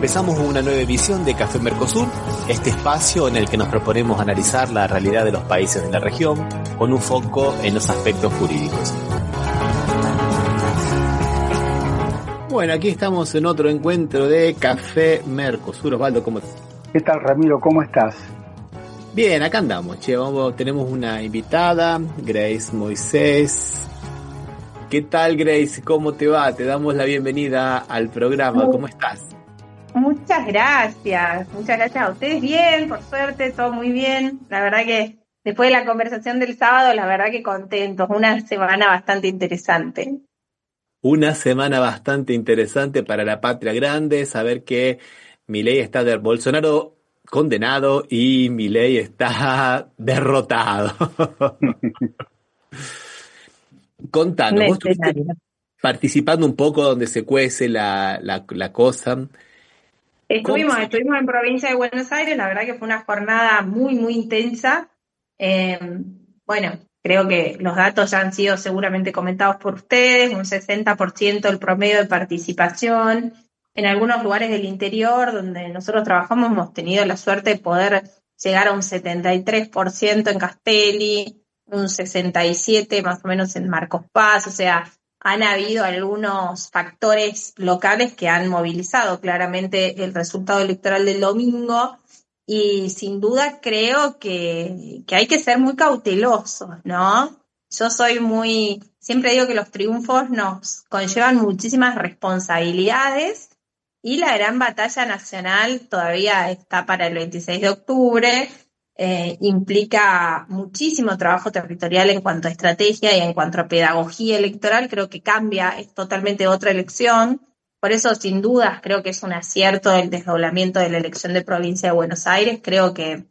Empezamos una nueva edición de Café Mercosur, este espacio en el que nos proponemos analizar la realidad de los países de la región con un foco en los aspectos jurídicos. Bueno, aquí estamos en otro encuentro de Café Mercosur. Osvaldo, ¿cómo estás? ¿Qué tal, Ramiro? ¿Cómo estás? Bien, acá andamos, tenemos una invitada, Grace Moisés. ¿Qué tal, Grace? ¿Cómo te va? Te damos la bienvenida al programa. ¿Cómo estás? Muchas gracias a ustedes. Bien, por suerte, todo muy bien. La verdad que después de la conversación del sábado, la verdad que contentos. Una semana bastante interesante. Una semana bastante interesante para la patria grande, saber que Milei está Bolsonaro condenado y Milei está derrotado. Contanos, vos estuviste participando un poco donde se cuece la cosa. Estuvimos en provincia de Buenos Aires, la verdad que fue una jornada muy, muy intensa. Bueno, creo que los datos ya han sido seguramente comentados por ustedes, un 60% el promedio de participación. En algunos lugares del interior donde nosotros trabajamos hemos tenido la suerte de poder llegar a un 73% en Castelli, un 67% más o menos en Marcos Paz, o sea, han habido algunos factores locales que han movilizado claramente el resultado electoral del domingo y sin duda creo que hay que ser muy cautelosos, ¿no? Yo siempre digo que los triunfos nos conllevan muchísimas responsabilidades y la gran batalla nacional todavía está para el 26 de octubre. Implica muchísimo trabajo territorial en cuanto a estrategia y en cuanto a pedagogía electoral. Creo que cambia, es totalmente otra elección. Por eso, sin dudas, creo que es un acierto el desdoblamiento de la elección de provincia de Buenos Aires. Creo que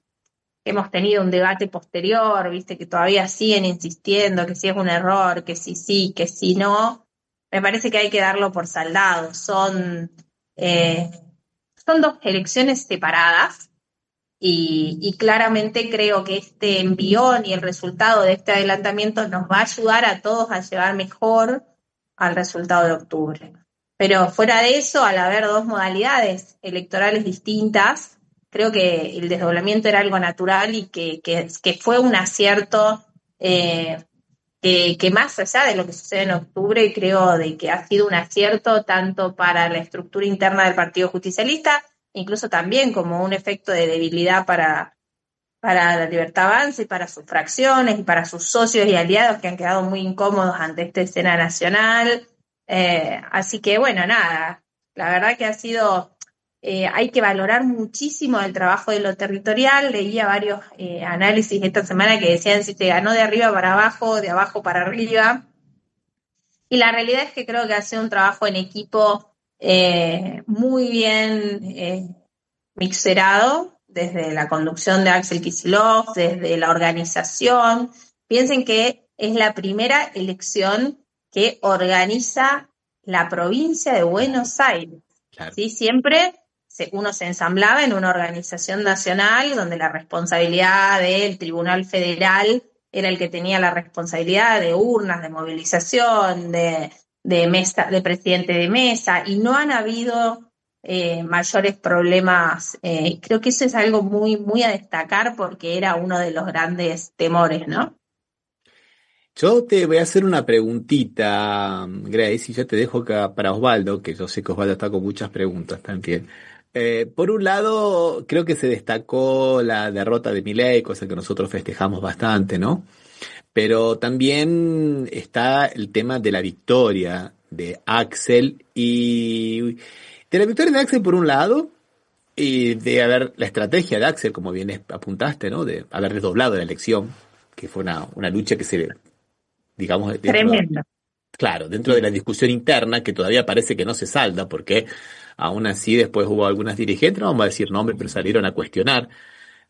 hemos tenido un debate posterior, viste, que todavía siguen insistiendo que si es un error, que si sí, que si no. Me parece que hay que darlo por saldado. Son dos elecciones separadas. Y claramente creo que este envión y el resultado de este adelantamiento nos va a ayudar a todos a llevar mejor al resultado de octubre. Pero fuera de eso, al haber dos modalidades electorales distintas, creo que el desdoblamiento era algo natural y que fue un acierto que más allá de lo que sucede en octubre, creo de que ha sido un acierto tanto para la estructura interna del Partido Justicialista, incluso también como un efecto de debilidad para la Libertad Avanza y para sus fracciones y para sus socios y aliados que han quedado muy incómodos ante esta escena nacional. Así que bueno, nada, la verdad que ha sido, hay que valorar muchísimo el trabajo de lo territorial. Leía varios análisis esta semana que decían si te ganó de arriba para abajo, de abajo para arriba. Y la realidad es que creo que ha sido un trabajo en equipo muy bien mixerado, desde la conducción de Axel Kicillof, desde la organización. Piensen que es la primera elección que organiza la provincia de Buenos Aires. Claro. ¿Sí? Siempre uno se ensamblaba en una organización nacional donde la responsabilidad del Tribunal Federal era el que tenía la responsabilidad de urnas, de movilización, de mesa, de presidente de mesa, y no han habido mayores problemas. Creo que eso es algo muy, muy a destacar porque era uno de los grandes temores, ¿no? Yo te voy a hacer una preguntita, Grace, y yo te dejo acá para Osvaldo, que yo sé que Osvaldo está con muchas preguntas también. Por un lado, creo que se destacó la derrota de Milei, cosa que nosotros festejamos bastante, ¿no? Pero también está el tema de la victoria de Axel y de la victoria de Axel por un lado y de haber la estrategia de Axel, como bien apuntaste, ¿no? De haber desdoblado la elección, que fue una lucha que se, digamos, Tremendo. Claro, dentro de la discusión interna que todavía parece que no se salda porque aún así después hubo algunas dirigentes, no vamos a decir nombres, pero salieron a cuestionar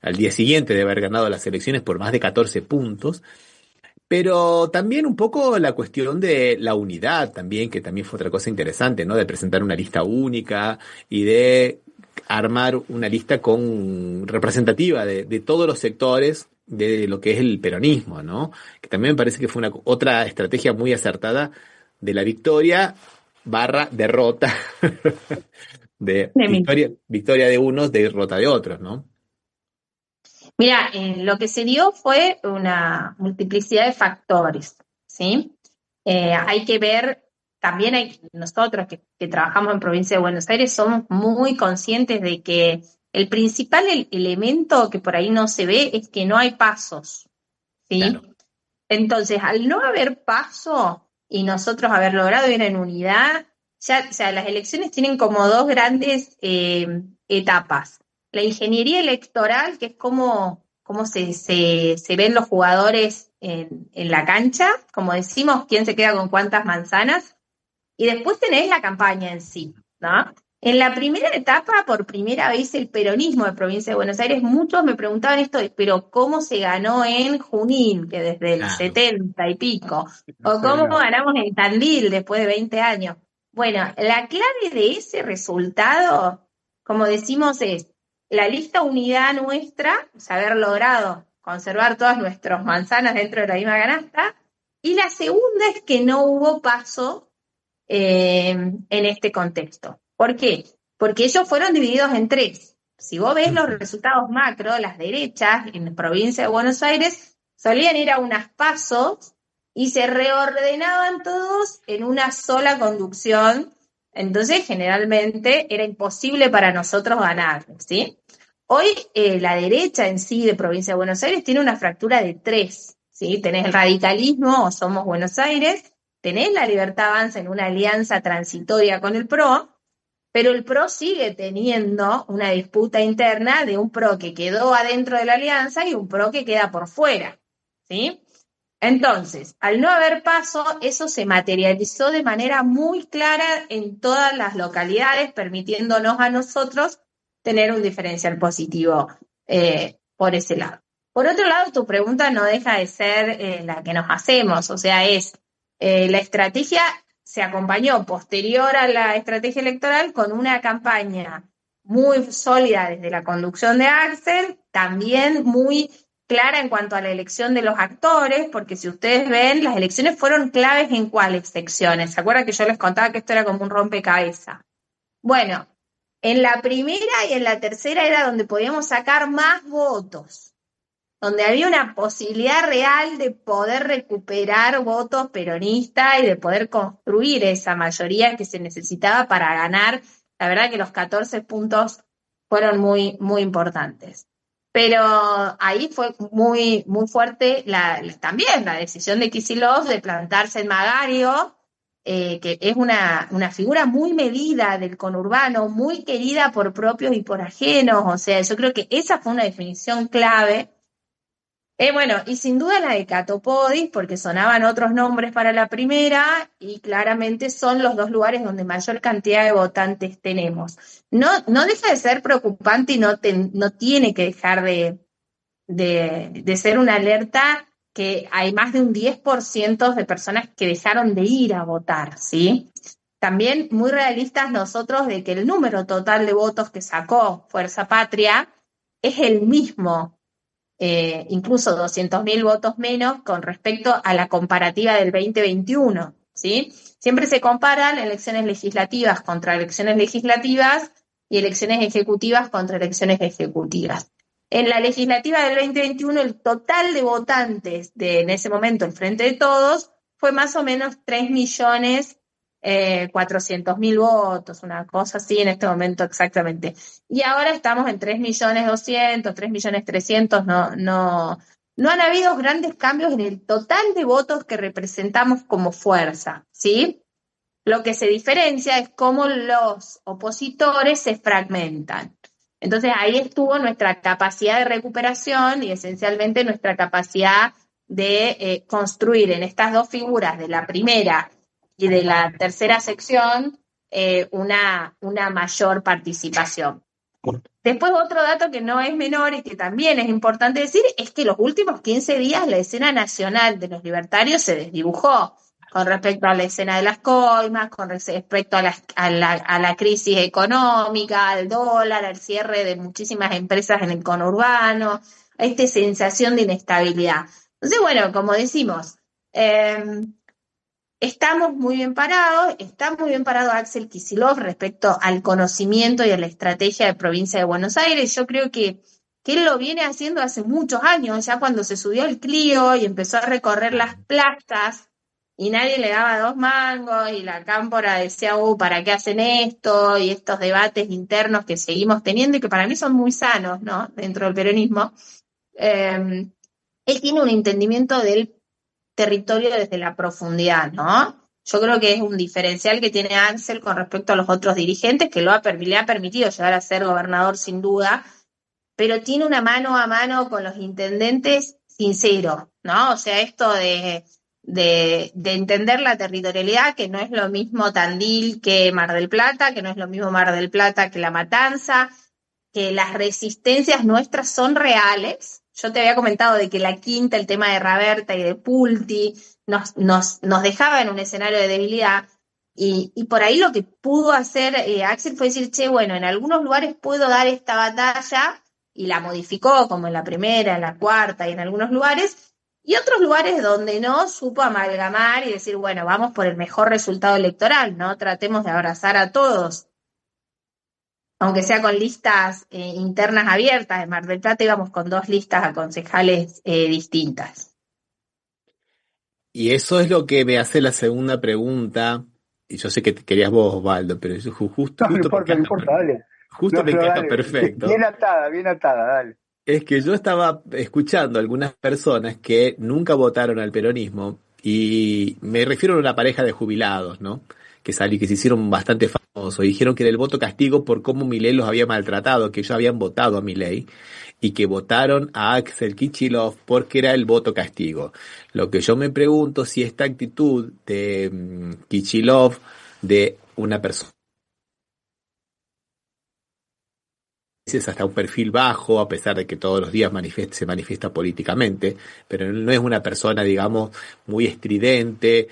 al día siguiente de haber ganado las elecciones por más de 14 puntos. Pero también un poco la cuestión de la unidad también, que también fue otra cosa interesante, ¿no? De presentar una lista única y de armar una lista representativa de todos los sectores de lo que es el peronismo, ¿no? Que también me parece que fue otra estrategia muy acertada de la victoria / derrota de De mí. victoria de unos, derrota de otros, ¿no? Mira, lo que se dio fue una multiplicidad de factores, ¿sí? Hay que ver, también nosotros que trabajamos en Provincia de Buenos Aires somos muy conscientes de que el principal elemento que por ahí no se ve es que no hay pasos, Claro, ¿sí? Entonces, al no haber paso y nosotros haber logrado ir en unidad, ya, o sea, las elecciones tienen como dos grandes etapas. La ingeniería electoral, que es cómo se ven los jugadores en la cancha, como decimos, quién se queda con cuántas manzanas, y después tenés la campaña en sí, ¿no? En la primera etapa, por primera vez, el peronismo de Provincia de Buenos Aires, muchos me preguntaban esto de, pero ¿cómo se ganó en Junín, que desde el claro. 70 y pico? No ¿O sé cómo hablar. ganamos en Tandil después de 20 años? Bueno, la clave de ese resultado, como decimos, es la lista unidad nuestra, o sea, haber logrado conservar todas nuestras manzanas dentro de la misma canasta, y la segunda es que no hubo paso en este contexto. ¿Por qué? Porque ellos fueron divididos en tres. Si vos ves los Ujú. resultados macro, las derechas en la provincia de Buenos Aires solían ir a unas pasos y se reordenaban todos en una sola conducción. Entonces, generalmente era imposible para nosotros ganar, ¿sí? Hoy la derecha en sí de provincia de Buenos Aires tiene una fractura de tres, ¿sí? Tenés el radicalismo o Somos Buenos Aires, tenés la Libertad Avanza en una alianza transitoria con el PRO, pero el PRO sigue teniendo una disputa interna de un PRO que quedó adentro de la alianza y un PRO que queda por fuera, ¿sí? Entonces, al no haber paso, eso se materializó de manera muy clara en todas las localidades, permitiéndonos a nosotros tener un diferencial positivo por ese lado. Por otro lado, tu pregunta no deja de ser la que nos hacemos, o sea, es la estrategia se acompañó posterior a la estrategia electoral con una campaña muy sólida desde la conducción de Axel, también muy clara en cuanto a la elección de los actores, porque si ustedes ven, las elecciones fueron claves en cuáles secciones. ¿Se acuerdan que yo les contaba que esto era como un rompecabezas? Bueno, en la primera y en la tercera era donde podíamos sacar más votos, donde había una posibilidad real de poder recuperar votos peronistas y de poder construir esa mayoría que se necesitaba para ganar. La verdad que los 14 puntos fueron muy, muy importantes. Pero ahí fue muy, muy fuerte también la decisión de Kicillof de plantarse en Magario, que es una figura muy medida del conurbano, muy querida por propios y por ajenos. O sea, yo creo que esa fue una definición clave. Bueno, y sin duda la de Catopodis, porque sonaban otros nombres para la primera, y claramente son los dos lugares donde mayor cantidad de votantes tenemos. No, no deja de ser preocupante y no tiene que dejar de ser una alerta que hay más de un 10% de personas que dejaron de ir a votar, ¿sí? También muy realistas nosotros de que el número total de votos que sacó Fuerza Patria es el mismo, incluso 200.000 votos menos con respecto a la comparativa del 2021, ¿sí? Siempre se comparan elecciones legislativas contra elecciones legislativas y elecciones ejecutivas contra elecciones ejecutivas. En la legislativa del 2021, el total de votantes en ese momento, el Frente de Todos, fue más o menos 3.400.000 votos, una cosa así en este momento exactamente. Y ahora estamos en 3.200.000, 3.300.000, no han habido grandes cambios en el total de votos que representamos como fuerza, ¿sí? Lo que se diferencia es cómo los opositores se fragmentan. Entonces ahí estuvo nuestra capacidad de recuperación y esencialmente nuestra capacidad de construir en estas dos figuras de la primera y de la tercera sección una mayor participación. Después otro dato que no es menor y que también es importante decir es que los últimos 15 días la escena nacional de los libertarios se desdibujó con respecto a la escena de las coimas, con respecto a la crisis económica, al dólar, al cierre de muchísimas empresas en el conurbano, a esta sensación de inestabilidad. Entonces, bueno, como decimos, estamos muy bien parados, está muy bien parado Axel Kicillof respecto al conocimiento y a la estrategia de provincia de Buenos Aires. Yo creo que él lo viene haciendo hace muchos años, ya cuando se subió al Clio y empezó a recorrer las plazas y nadie le daba dos mangos y la cámpora decía, ¿para qué hacen esto? Y estos debates internos que seguimos teniendo y que para mí son muy sanos, ¿no? Dentro del peronismo. Él tiene un entendimiento del territorio desde la profundidad, ¿no? Yo creo que es un diferencial que tiene Axel con respecto a los otros dirigentes, que le ha permitido llegar a ser gobernador sin duda, pero tiene una mano a mano con los intendentes sincero, ¿no? O sea, esto de entender la territorialidad, que no es lo mismo Tandil que Mar del Plata, que no es lo mismo Mar del Plata que La Matanza, que las resistencias nuestras son reales. Yo te había comentado de que la quinta, el tema de Raberta y de Pulti, nos dejaba en un escenario de debilidad. Y por ahí lo que pudo hacer Axel fue decir, che, bueno, en algunos lugares puedo dar esta batalla, y la modificó, como en la primera, en la cuarta y en algunos lugares, y otros lugares donde no supo amalgamar y decir, bueno, vamos por el mejor resultado electoral, ¿no? Tratemos de abrazar a todos. Aunque sea con listas internas abiertas, en Mar del Plata íbamos con 2 listas a concejales distintas. Y eso es lo que me hace la segunda pregunta, y yo sé que te querías vos, Osvaldo, pero eso justo, No, no justo me importa, no encaja, importa, dale. justo No, me pero encaja dale, perfecto. bien atada, dale. Es que yo estaba escuchando a algunas personas que nunca votaron al peronismo, y me refiero a una pareja de jubilados, ¿no? Que que se hicieron bastante famosos, y dijeron que era el voto castigo por cómo Milei los había maltratado, que ellos habían votado a Milei y que votaron a Axel Kicillof porque era el voto castigo. Lo que yo me pregunto si esta actitud de Kicillof, de una persona hasta un perfil bajo, a pesar de que todos los días se manifiesta políticamente, pero no es una persona, digamos, muy estridente,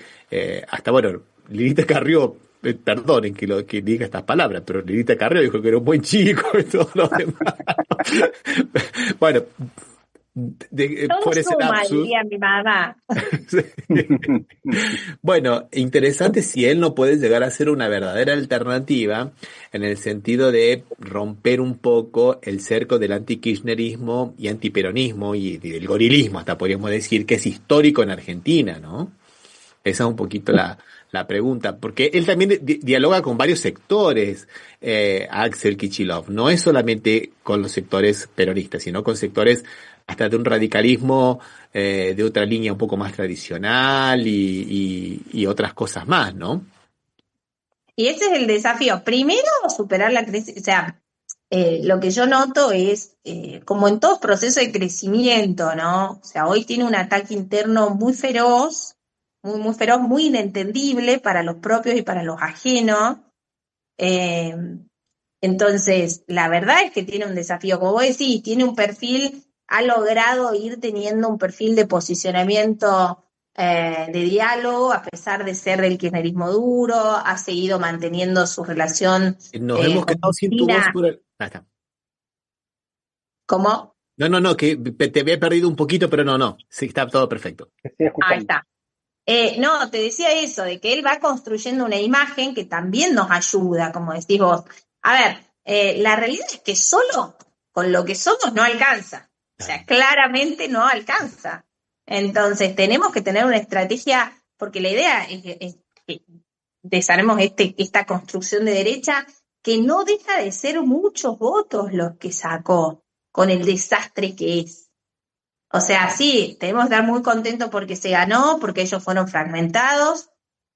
hasta bueno, Lilita Carrió, perdonen que diga estas palabras, pero Lilita Carrió dijo que era un buen chico y todo lo demás. Bueno, Todo por ese suma, lapsus. diría mi mamá. Bueno, interesante si él no puede llegar a ser una verdadera alternativa en el sentido de romper un poco el cerco del antikirchnerismo y antiperonismo y del gorilismo, hasta podríamos decir, que es histórico en Argentina, ¿no? Esa es un poquito la pregunta, porque él también dialoga con varios sectores, Axel Kicillof, no es solamente con los sectores peronistas, sino con sectores hasta de un radicalismo de otra línea un poco más tradicional y otras cosas más, ¿no? Y ese es el desafío. Primero, superar la crisis. O sea, lo que yo noto es, como en todos procesos de crecimiento, ¿no? O sea, hoy tiene un ataque interno muy feroz, muy feroz, muy inentendible para los propios y para los ajenos. Eh, entonces, la verdad es que tiene un desafío, como vos decís, tiene un perfil, ha logrado ir teniendo un perfil de posicionamiento de diálogo, a pesar de ser del kirchnerismo duro, ha seguido manteniendo su relación Nos hemos con quedado sin tu voz Cristina. por el... Ah, está. ¿Cómo? No, que te había perdido un poquito, pero no, sí, está todo perfecto. Estoy Ahí escuchando. está. No, te decía eso, de que él va construyendo una imagen que también nos ayuda, como decís vos. A ver, la realidad es que solo con lo que somos no alcanza. O sea, claramente no alcanza. Entonces, tenemos que tener una estrategia, porque la idea es que desarmemos esta construcción de derecha que no deja de ser muchos votos los que sacó con el desastre que es. O sea, sí, tenemos que estar muy contentos porque se ganó, porque ellos fueron fragmentados,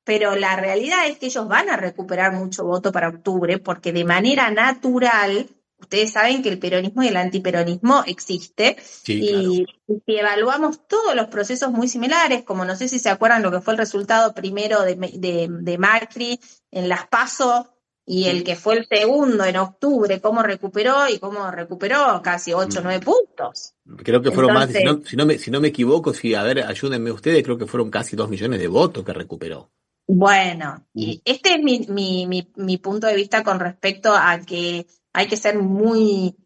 pero la realidad es que ellos van a recuperar mucho voto para octubre, porque de manera natural, ustedes saben que el peronismo y el antiperonismo existe, Sí, claro. y si evaluamos todos los procesos muy similares, como no sé si se acuerdan lo que fue el resultado primero de Macri en las PASO, y el que fue el segundo en octubre, cómo recuperó casi 8 o 9 puntos. Creo que fueron más, Entonces, si no me equivoco, a ver, ayúdenme ustedes, creo que fueron casi 2 millones de votos que recuperó. bueno, y este es mi punto de vista con respecto a que hay que ser muy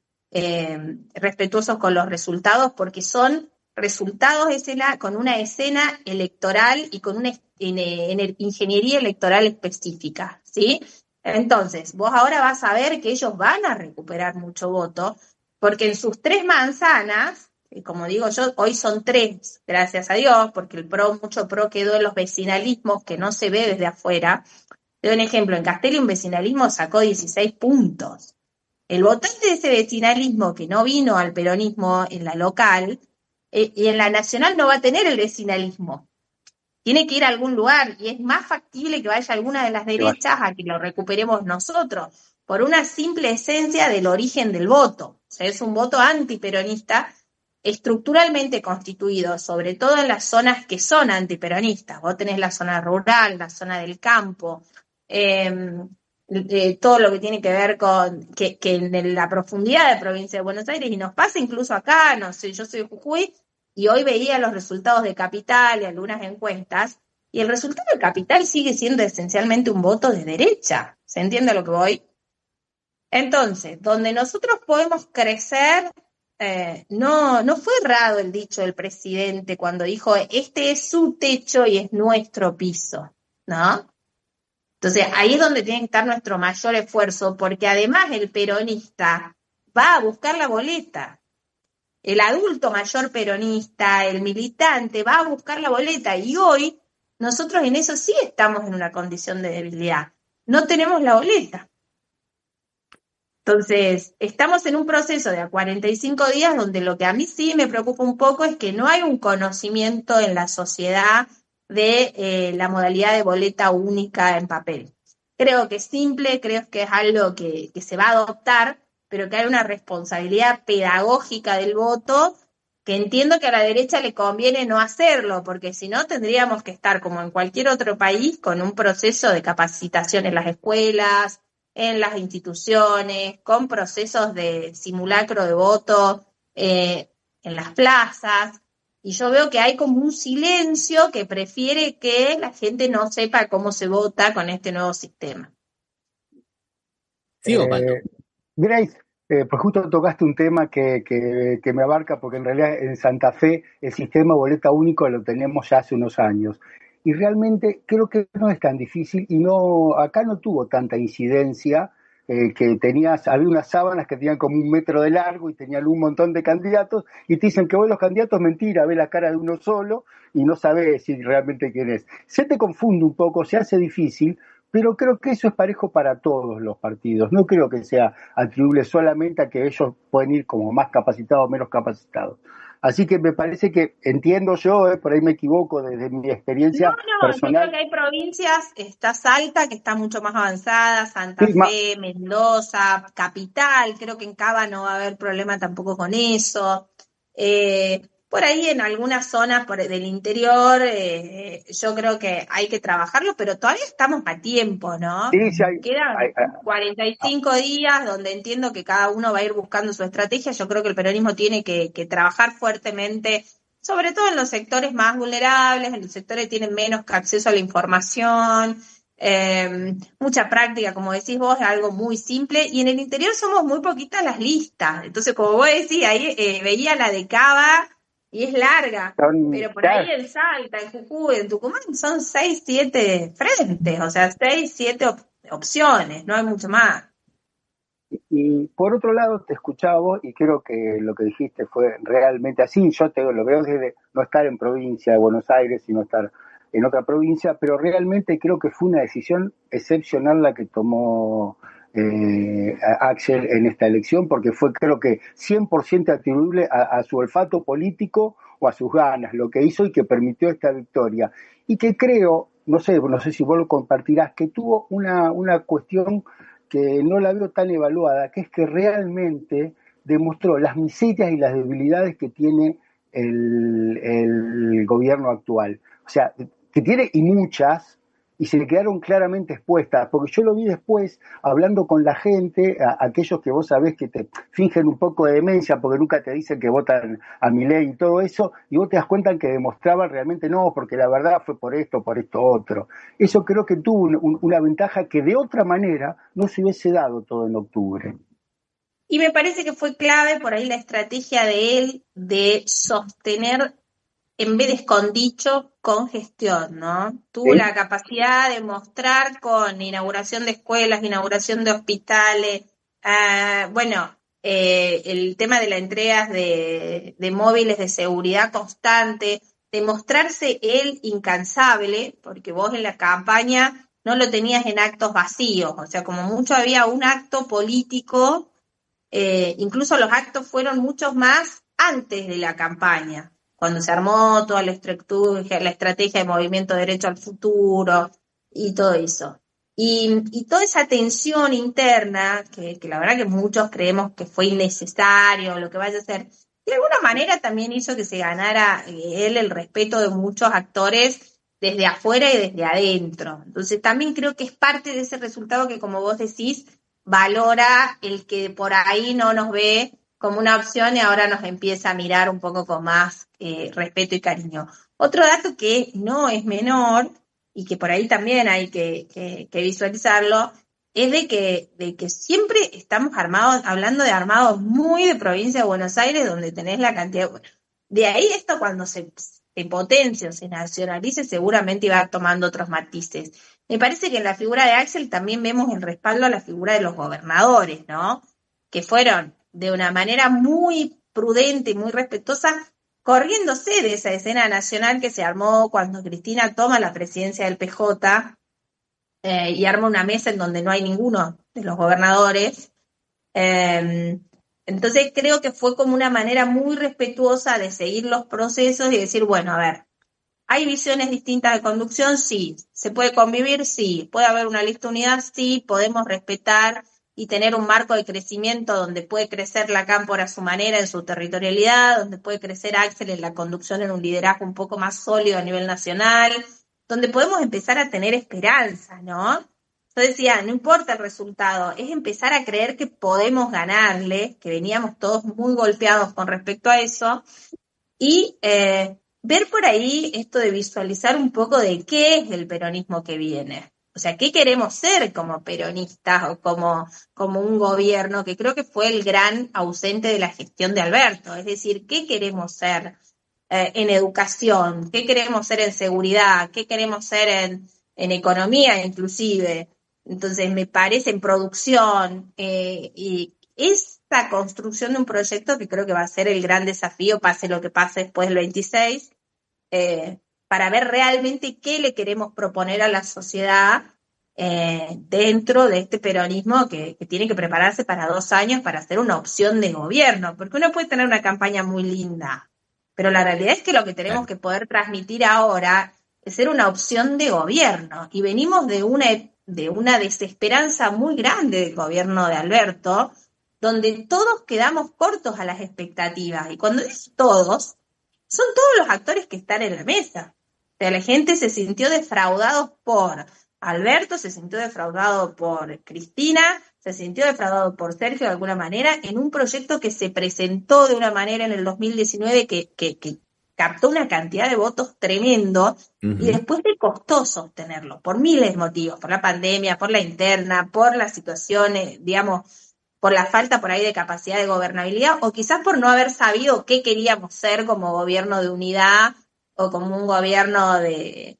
respetuosos con los resultados, porque son resultados con una escena electoral y con una ingeniería electoral específica, ¿sí? Entonces, vos ahora vas a ver que ellos van a recuperar mucho voto, porque en sus 3 manzanas, como digo yo, hoy son 3, gracias a Dios, porque mucho PRO quedó en los vecinalismos que no se ve desde afuera. Te doy un ejemplo, en Castelli un vecinalismo sacó 16 puntos. El votante de ese vecinalismo que no vino al peronismo en la local y en la nacional no va a tener el vecinalismo. Tiene que ir a algún lugar y es más factible que vaya a alguna de las derechas a que lo recuperemos nosotros, por una simple esencia del origen del voto. O sea, es un voto antiperonista estructuralmente constituido, sobre todo en las zonas que son antiperonistas. Vos tenés la zona rural, la zona del campo, todo lo que tiene que ver con que en la profundidad de provincia de Buenos Aires, y nos pasa incluso acá, no sé, yo soy de Jujuy, y hoy veía los resultados de Capital y algunas encuestas, y el resultado de Capital sigue siendo esencialmente un voto de derecha. ¿Se entiende a lo que voy? Entonces, donde nosotros podemos crecer, no fue errado el dicho del presidente cuando dijo, este es su techo y es nuestro piso, ¿no? Entonces, ahí es donde tiene que estar nuestro mayor esfuerzo, porque además el peronista va a buscar la boleta. El adulto mayor peronista, el militante, va a buscar la boleta. Y hoy nosotros en eso sí estamos en una condición de debilidad. No tenemos la boleta. Entonces, estamos en un proceso de a 45 días donde lo que a mí sí me preocupa un poco es que no hay un conocimiento en la sociedad de la modalidad de boleta única en papel. Creo que es simple, creo que es algo que se va a adoptar, pero que hay una responsabilidad pedagógica del voto que entiendo que a la derecha le conviene no hacerlo, porque si no tendríamos que estar como en cualquier otro país con un proceso de capacitación en las escuelas, en las instituciones, con procesos de simulacro de voto en las plazas. Y yo veo que hay como un silencio que prefiere que la gente no sepa cómo se vota con este nuevo sistema. Sí, Osvaldo. Grace, pues justo tocaste un tema que me abarca, porque en realidad en Santa Fe el sistema boleta único lo tenemos ya hace unos años. Y realmente creo que no es tan difícil y acá no tuvo tanta incidencia, había unas sábanas que tenían como 1 metro de largo y tenían un montón de candidatos y te dicen que vos los candidatos, mentira, ves la cara de uno solo y no sabés si realmente quién es. Se te confunde un poco, se hace difícil, pero creo que eso es parejo para todos los partidos. No creo que sea atribuible solamente a que ellos pueden ir como más capacitados o menos capacitados. Así que me parece que, entiendo yo, por ahí me equivoco desde mi experiencia personal. Yo creo que hay provincias, está Salta, que está mucho más avanzada, Santa Fe, Mendoza, Capital, creo que en Cava no va a haber problema tampoco con eso. Por ahí en algunas zonas del interior, yo creo que hay que trabajarlo, pero todavía estamos a tiempo, ¿no? Sí, Quedan 45 días donde entiendo que cada uno va a ir buscando su estrategia. Yo creo que el peronismo tiene que trabajar fuertemente, sobre todo en los sectores más vulnerables, en los sectores que tienen menos acceso a la información. Mucha práctica, como decís vos, es algo muy simple, y en el interior somos muy poquitas las listas. Entonces, como vos decís, ahí veía la de Cava y es larga, pero por ahí en Salta, en Jujuy, en Tucumán son 6, 7 frentes, o sea, 6, 7 opciones, no hay mucho más. Y por otro lado, te escuchaba vos y creo que lo que dijiste fue realmente así. Yo lo veo desde no estar en provincia de Buenos Aires, sino estar en otra provincia, pero realmente creo que fue una decisión excepcional la que tomó Axel en esta elección, porque fue, creo que 100% atribuible a su olfato político o a sus ganas, lo que hizo y que permitió esta victoria. Y que creo, no sé si vos lo compartirás, que tuvo una cuestión que no la veo tan evaluada, que es que realmente demostró las miserias y las debilidades que tiene el gobierno actual. O sea, que tiene y muchas, y se le quedaron claramente expuestas, porque yo lo vi después hablando con la gente, aquellos que vos sabés que te fingen un poco de demencia porque nunca te dicen que votan a Milei y todo eso, y vos te das cuenta que demostraban realmente no, porque la verdad fue por esto otro. Eso creo que tuvo una ventaja que de otra manera no se hubiese dado todo en octubre. Y me parece que fue clave por ahí la estrategia de él de sostener, en vez de escondicho, con gestión, ¿no? Tuvo Sí, la capacidad de mostrar con inauguración de escuelas, inauguración de hospitales, el tema de las entregas de móviles de seguridad constante, de mostrarse él incansable, porque vos en la campaña no lo tenías en actos vacíos, o sea, como mucho había un acto político, incluso los actos fueron muchos más antes de la campaña, cuando se armó toda la estrategia de movimiento derecho al futuro y todo eso. Y toda esa tensión interna, que la verdad que muchos creemos que fue innecesario, lo que vaya a ser, de alguna manera también hizo que se ganara él el respeto de muchos actores desde afuera y desde adentro. Entonces también creo que es parte de ese resultado que, como vos decís, valora el que por ahí no nos ve como una opción y ahora nos empieza a mirar un poco con más respeto y cariño. Otro dato que no es menor y que por ahí también hay que visualizarlo es de que siempre estamos hablando de armados muy de provincia de Buenos Aires, donde tenés la cantidad. De ahí esto cuando se potencie o se nacionalice seguramente va tomando otros matices. Me parece que en la figura de Axel también vemos el respaldo a la figura de los gobernadores, ¿no? Que fueron de una manera muy prudente y muy respetuosa, corriéndose de esa escena nacional que se armó cuando Cristina toma la presidencia del PJ y arma una mesa en donde no hay ninguno de los gobernadores. Entonces creo que fue como una manera muy respetuosa de seguir los procesos y decir, bueno, a ver, ¿hay visiones distintas de conducción? Sí. ¿Se puede convivir? Sí. ¿Puede haber una lista unidad? Sí. ¿Podemos respetar y tener un marco de crecimiento donde puede crecer la Cámpora a su manera, en su territorialidad, donde puede crecer Axel en la conducción, en un liderazgo un poco más sólido a nivel nacional, donde podemos empezar a tener esperanza, ¿no? Yo decía, no importa el resultado, es empezar a creer que podemos ganarle, que veníamos todos muy golpeados con respecto a eso, y ver por ahí esto de visualizar un poco de qué es el peronismo que viene. O sea, ¿qué queremos ser como peronistas o como un gobierno? Que creo que fue el gran ausente de la gestión de Alberto. Es decir, ¿qué queremos ser en educación? ¿Qué queremos ser en seguridad? ¿Qué queremos ser en economía inclusive? Entonces, me parece en producción y esta construcción de un proyecto que creo que va a ser el gran desafío, pase lo que pase después del 26, para ver realmente qué le queremos proponer a la sociedad dentro de este peronismo que tiene que prepararse para 2 años para hacer una opción de gobierno, porque uno puede tener una campaña muy linda, pero la realidad es que lo que tenemos que poder transmitir ahora es ser una opción de gobierno, y venimos de una desesperanza muy grande del gobierno de Alberto, donde todos quedamos cortos a las expectativas, y cuando es todos, son todos los actores que están en la mesa. O sea, la gente se sintió defraudado por Alberto, se sintió defraudado por Cristina, se sintió defraudado por Sergio de alguna manera, en un proyecto que se presentó de una manera en el 2019 que captó una cantidad de votos tremendo, y después le costó sostenerlo, por miles de motivos, por la pandemia, por la interna, por las situaciones, digamos, por la falta por ahí de capacidad de gobernabilidad, o quizás por no haber sabido qué queríamos ser como gobierno de unidad, o como un gobierno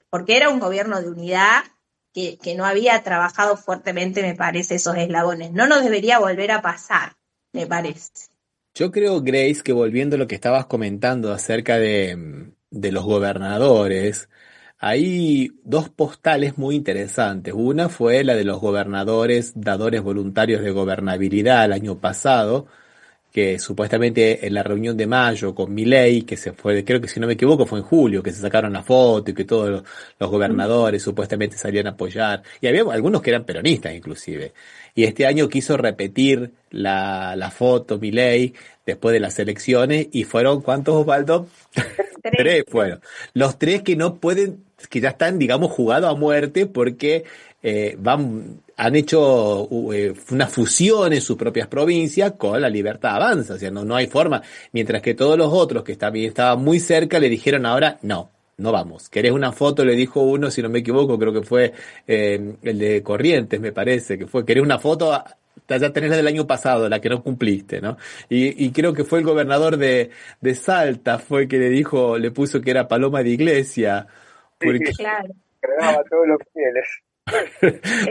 porque era un gobierno de unidad que no había trabajado fuertemente, me parece, esos eslabones. No nos debería volver a pasar, me parece. Yo creo, Grace, que volviendo a lo que estabas comentando acerca de los gobernadores, hay dos postales muy interesantes. Una fue la de los gobernadores dadores voluntarios de gobernabilidad el año pasado, que supuestamente en la reunión de mayo con Milei, que se fue, creo que si no me equivoco fue en julio, que se sacaron la foto y que todos los gobernadores supuestamente salían a apoyar, y había algunos que eran peronistas inclusive. Y este año quiso repetir la foto Milei después de las elecciones, y fueron, ¿cuántos, Osvaldo? Tres fueron. Los tres que no pueden, que ya están, digamos, jugados a muerte porque han hecho una fusión en sus propias provincias con la Libertad Avanza. O sea, no hay forma. Mientras que todos los otros que estaban muy cerca le dijeron ahora, no vamos. ¿Querés una foto? Le dijo uno, si no me equivoco, creo que fue el de Corrientes, me parece, que fue, ¿querés una foto? ya tenés la del año pasado, la que no cumpliste, ¿no? Y creo que fue el gobernador de Salta, fue el que le puso que era paloma de iglesia, Sí, porque, Claro, cargaba a todos los fieles.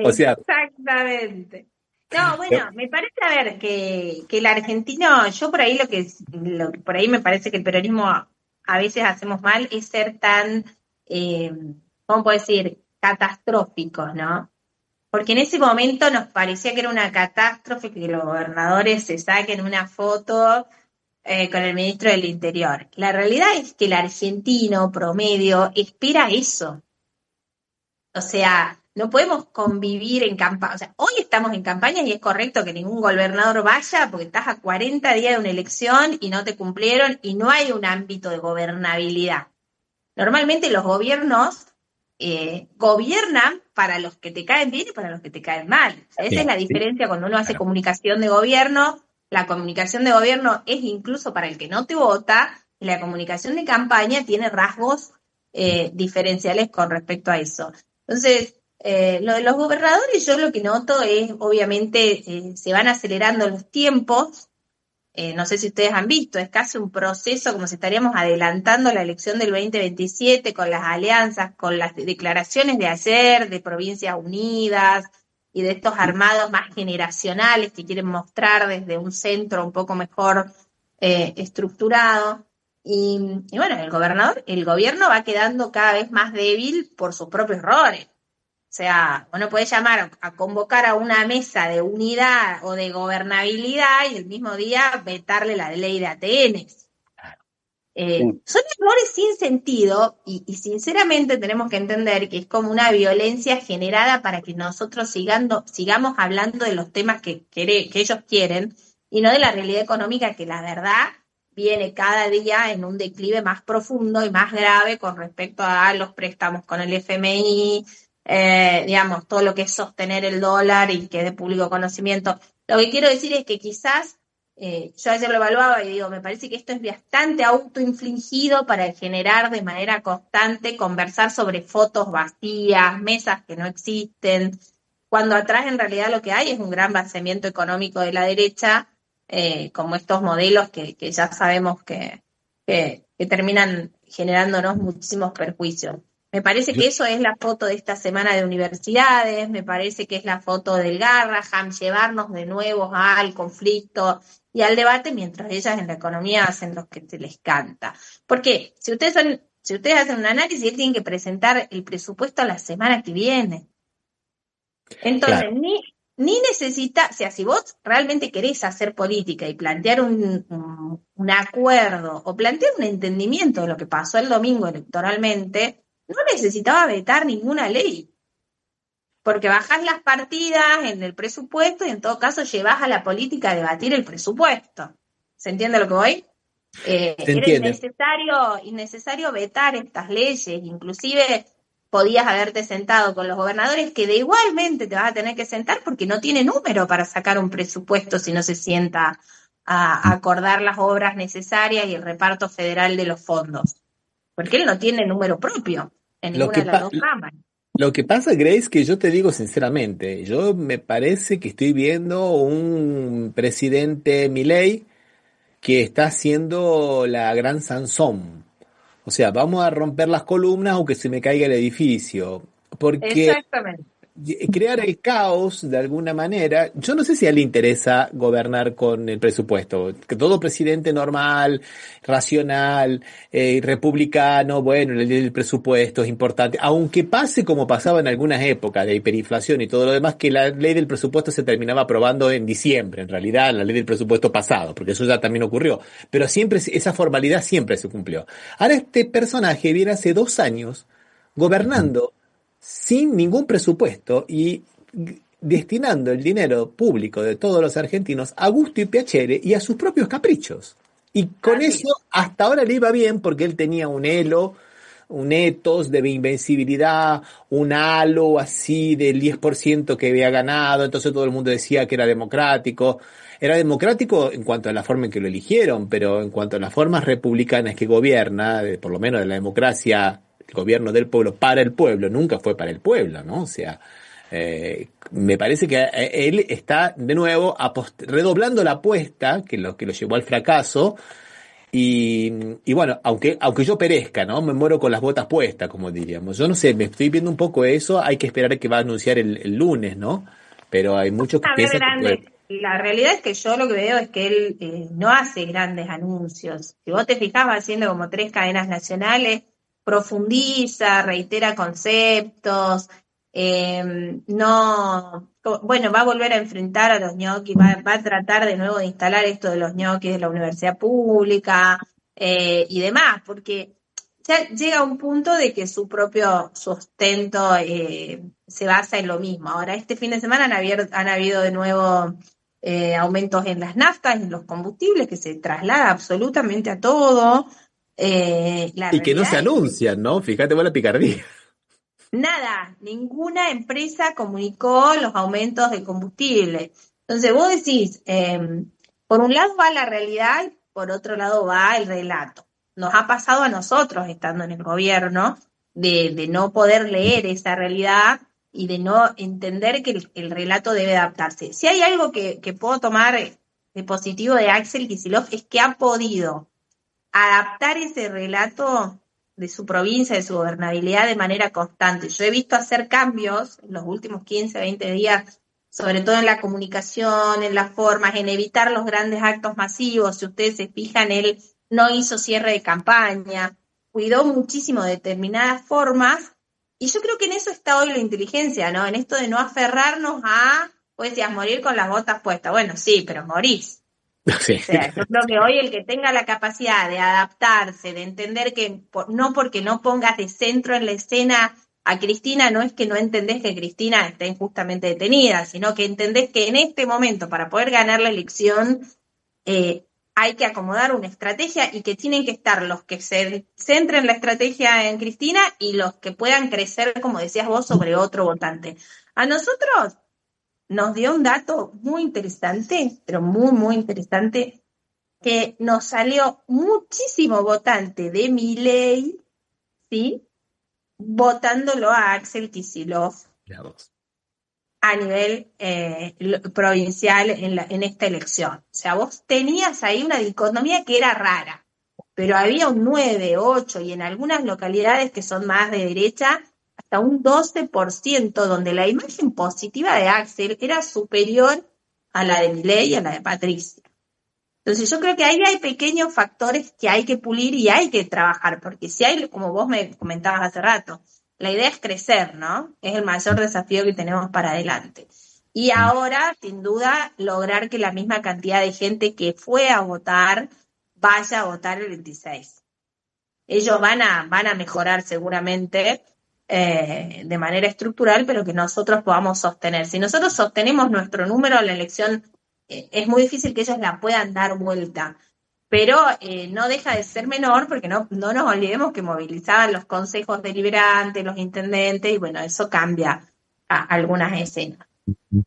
o sea, exactamente. No, bueno, me parece, a ver, que el argentino, yo por ahí lo que por ahí me parece que el peronismo a veces hacemos mal es ser tan, eh, ¿cómo puedo decir?, catastróficos, ¿no? Porque en ese momento nos parecía que era una catástrofe que los gobernadores se saquen una foto con el ministro del Interior. La realidad es que el argentino promedio espera eso. O sea, no podemos convivir en campaña. O sea, hoy estamos en campaña y es correcto que ningún gobernador vaya porque estás a 40 días de una elección y no te cumplieron y no hay un ámbito de gobernabilidad. Normalmente los gobiernos gobiernan para los que te caen bien y para los que te caen mal. O sea, esa es la diferencia cuando uno hace comunicación de gobierno. La comunicación de gobierno es incluso para el que no te vota y la comunicación de campaña tiene rasgos diferenciales con respecto a eso. Entonces, lo de los gobernadores, yo lo que noto es, obviamente, se van acelerando los tiempos. No sé si ustedes han visto, es casi un proceso como si estaríamos adelantando la elección del 2027 con las alianzas, con las declaraciones de ayer de Provincias Unidas y de estos armados más generacionales que quieren mostrar desde un centro un poco mejor estructurado. Y bueno, el gobierno va quedando cada vez más débil por sus propios errores. O sea, uno puede llamar a convocar a una mesa de unidad o de gobernabilidad y el mismo día vetarle la ley de ATNs. Son errores sin sentido y sinceramente tenemos que entender que es como una violencia generada para que nosotros sigamos hablando de los temas que ellos quieren y no de la realidad económica que la verdad viene cada día en un declive más profundo y más grave con respecto a los préstamos con el FMI, digamos, todo lo que es sostener el dólar y que es de público conocimiento. Lo que quiero decir es que quizás, yo ayer lo evaluaba y digo, me parece que esto es bastante autoinfligido para generar de manera constante, conversar sobre fotos vacías, mesas que no existen, cuando atrás en realidad lo que hay es un gran vaciamiento económico de la derecha, como estos modelos que ya sabemos que terminan generándonos muchísimos perjuicios. Me parece que eso es la foto de esta semana de universidades, me parece que es la foto del Garraham, llevarnos de nuevo al conflicto y al debate, mientras ellas en la economía hacen lo que se les canta. Porque si ustedes hacen un análisis, ellos tienen que presentar el presupuesto la semana que viene. Entonces, claro. ni necesita, o sea, si vos realmente querés hacer política y plantear un acuerdo o plantear un entendimiento de lo que pasó el domingo electoralmente, no necesitaba vetar ninguna ley, porque bajás las partidas en el presupuesto y en todo caso llevás a la política a debatir el presupuesto. ¿Se entiende lo que voy? Se Era entiende. innecesario vetar estas leyes, inclusive podías haberte sentado con los gobernadores que de igualmente te vas a tener que sentar porque no tiene número para sacar un presupuesto si no se sienta a acordar las obras necesarias y el reparto federal de los fondos. Porque él no tiene número propio en Lo ninguna que, de las pa- dos cámaras. Lo que pasa, Grace, que yo te digo sinceramente, yo me parece que estoy viendo un presidente Milei que está haciendo la gran Sansón. O sea, vamos a romper las columnas aunque se me caiga el edificio. Porque Exactamente. crear el caos de alguna manera. Yo no sé si a él le interesa gobernar con el presupuesto. Que todo presidente normal, racional, republicano, bueno, el presupuesto es importante. Aunque pase como pasaba en algunas épocas de hiperinflación y todo lo demás, que la ley del presupuesto se terminaba aprobando en diciembre, en realidad, la ley del presupuesto pasado, porque eso ya también ocurrió. Pero siempre, esa formalidad siempre se cumplió. Ahora este personaje viene hace 2 años gobernando sin ningún presupuesto y destinando el dinero público de todos los argentinos a gusto y piacere y a sus propios caprichos. Y con Así eso hasta ahora le iba bien porque él tenía un elo, un ethos de invencibilidad, un halo así del 10% que había ganado, entonces todo el mundo decía que era democrático. Era democrático en cuanto a la forma en que lo eligieron, pero en cuanto a las formas republicanas que gobierna, por lo menos de la democracia, el gobierno del pueblo para el pueblo, nunca fue para el pueblo, ¿no? O sea, Me parece que él está de nuevo redoblando la apuesta, que lo llevó al fracaso, y bueno, aunque yo perezca, ¿no? Me muero con las botas puestas, como diríamos. Yo no sé, me estoy viendo un poco eso, hay que esperar a que va a anunciar el lunes, ¿no? Pero hay muchos que A ver, piensan que puede. la realidad es que yo lo que veo es que él no hace grandes anuncios. Si vos te fijás, va haciendo como 3 cadenas nacionales, profundiza, reitera conceptos, bueno, va a volver a enfrentar a los ñoquis, va a tratar de nuevo de instalar esto de los ñoquis de la universidad pública y demás, porque ya llega un punto de que su propio sustento se basa en lo mismo. Ahora, este fin de semana han habido de nuevo aumentos en las naftas, en los combustibles, que se traslada absolutamente a todo. La Y que no realidad se es que anuncian, ¿no? Fíjate vos la picardía. nada, ninguna empresa comunicó los aumentos de combustible. Entonces vos decís, por un lado va la realidad y por otro lado va el relato. Nos ha pasado a nosotros estando en el gobierno de no poder leer esa realidad y de no entender que el relato debe adaptarse. Si hay algo que puedo tomar de positivo de Axel Kicillof es que ha podido adaptar ese relato de su provincia, de su gobernabilidad de manera constante. Yo he visto hacer cambios en los últimos 15, 20 días, sobre todo en la comunicación, en las formas, en evitar los grandes actos masivos. Si ustedes se fijan, él no hizo cierre de campaña, cuidó muchísimo determinadas formas, y yo creo que en eso está hoy la inteligencia, ¿no? En esto de no aferrarnos a, pues decías, morir con las botas puestas. Bueno, sí, pero morís. Sí. O sea, yo creo que hoy el que tenga la capacidad de adaptarse, de entender que no porque no pongas de centro en la escena a Cristina, no es que no entendés que Cristina está injustamente detenida, sino que entendés que en este momento, para poder ganar la elección, hay que acomodar una estrategia y que tienen que estar los que se centren la estrategia en Cristina y los que puedan crecer, como decías vos, sobre otro votante. A nosotros nos dio un dato muy interesante, pero muy, muy interesante, que nos salió muchísimo votante de Milei, ¿sí? Votándolo a Axel Kicillof a nivel provincial en esta elección. O sea, vos tenías ahí una dicotomía que era rara, pero había un 9, 8 y en algunas localidades que son más de derecha, hasta un 12%, donde la imagen positiva de Axel era superior a la de Milei y a la de Patricia. Entonces yo creo que ahí hay pequeños factores que hay que pulir y hay que trabajar, porque si hay, como vos me comentabas hace rato, la idea es crecer, ¿no? Es el mayor desafío que tenemos para adelante. Y ahora, sin duda, lograr que la misma cantidad de gente que fue a votar vaya a votar el 26. Ellos van a mejorar seguramente de manera estructural, pero que nosotros podamos sostener. Si nosotros sostenemos nuestro número en la elección, es muy difícil que ellos la puedan dar vuelta. Pero no deja de ser menor porque no nos olvidemos que movilizaban los consejos deliberantes, los intendentes, y bueno, eso cambia algunas escenas.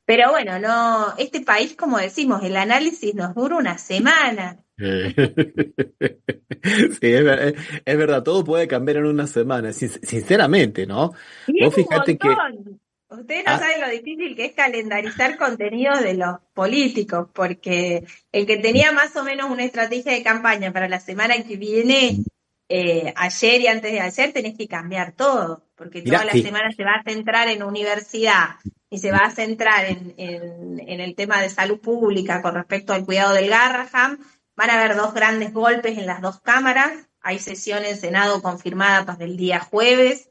Pero bueno, no, este país, como decimos, el análisis nos dura una semana. Sí, es verdad, todo puede cambiar en una semana, sinceramente, ¿no? Y es Vos un fíjate que montón. Ustedes no saben lo difícil que es calendarizar contenidos de los políticos, porque el que tenía más o menos una estrategia de campaña para la semana que viene, ayer y antes de ayer, tenés que cambiar todo, porque toda mirá, la semana se va a centrar en universidad y se va a centrar en el tema de salud pública con respecto al cuidado del Garraham. Van a haber 2 grandes golpes en las 2 cámaras. Hay sesión en Senado confirmada para el día jueves.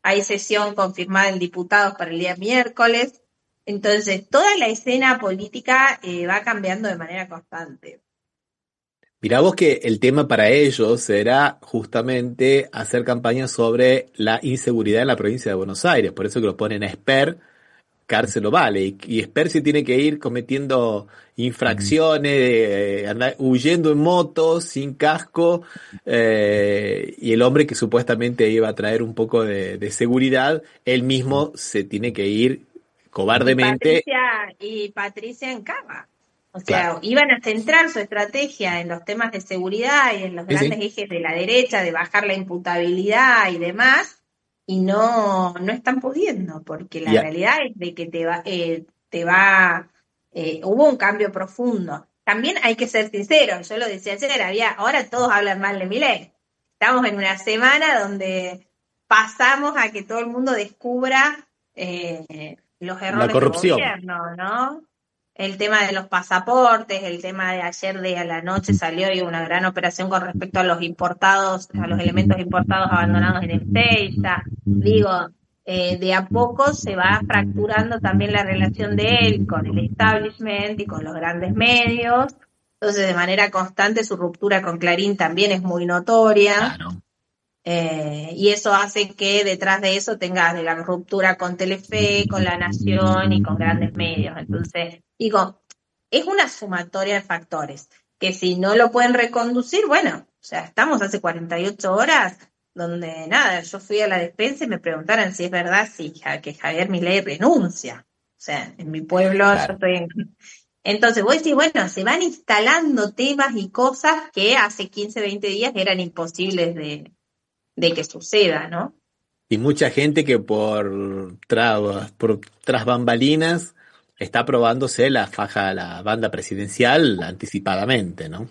Hay sesión confirmada en diputados para el día miércoles. Entonces, toda la escena política va cambiando de manera constante. mirá vos que el tema para ellos será justamente hacer campaña sobre la inseguridad en la provincia de Buenos Aires, por eso que lo ponen a Esper, cárcel o vale, y Esper se tiene que ir cometiendo infracciones, huyendo en moto, sin casco, y el hombre que supuestamente iba a traer un poco de seguridad, él mismo se tiene que ir cobardemente. Y Patricia en cama. O Claro, sea, iban a centrar su estrategia en los temas de seguridad y en los sí, grandes sí. ejes de la derecha, de bajar la imputabilidad y demás, y no están pudiendo, porque la Ya, realidad es de que hubo un cambio profundo. También hay que ser sinceros, yo lo decía ayer, ahora todos hablan mal de Milei. Estamos en una semana donde pasamos a que todo el mundo descubra los la errores de corrupción. gobierno, ¿no? El tema de los pasaportes, el tema de ayer de a la noche salió y una gran operación con respecto a los importados, a los elementos importados abandonados en Ezeiza. Digo, de a poco se va fracturando también la relación de él con el establishment y con los grandes medios. Entonces, de manera constante, su ruptura con Clarín también es muy notoria. Claro. Y eso hace que detrás de eso tengas, digamos, ruptura con Telefe, con La Nación y con grandes medios. Entonces, digo, es una sumatoria de factores que si no lo pueden reconducir, bueno, o sea, estamos hace 48 horas donde nada, yo fui a la despensa y me preguntaron si es verdad que Javier Milei renuncia. O sea, en mi pueblo yo Claro. estoy en... Entonces, vos decís, bueno, se van instalando temas y cosas que hace 15, 20 días eran imposibles de que suceda, ¿no? Y mucha gente que por tras bambalinas está probándose la faja de la banda presidencial anticipadamente, ¿no?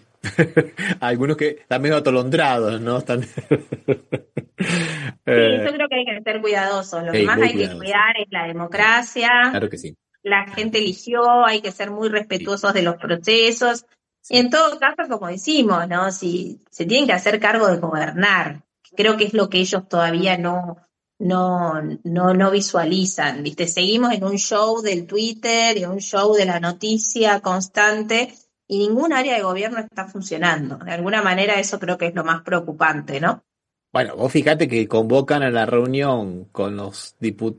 Algunos que están medio atolondrados, ¿no? Están Sí, eh, yo creo que hay que ser cuidadosos. Lo que hey, más muy hay que cuidadosos. cuidar es la Sí, democracia. claro que sí. La Claro gente que sí. eligió, hay que ser muy Sí, respetuosos de los procesos. Y sí. en todo caso, como decimos, ¿no? Si se tienen que hacer cargo de gobernar, creo que es lo que ellos todavía no visualizan, ¿viste? Seguimos en un show del Twitter y un show de la noticia constante y ningún área de gobierno está funcionando. De alguna manera eso creo que es lo más preocupante, ¿no? Bueno, vos fíjate que convocan a la reunión con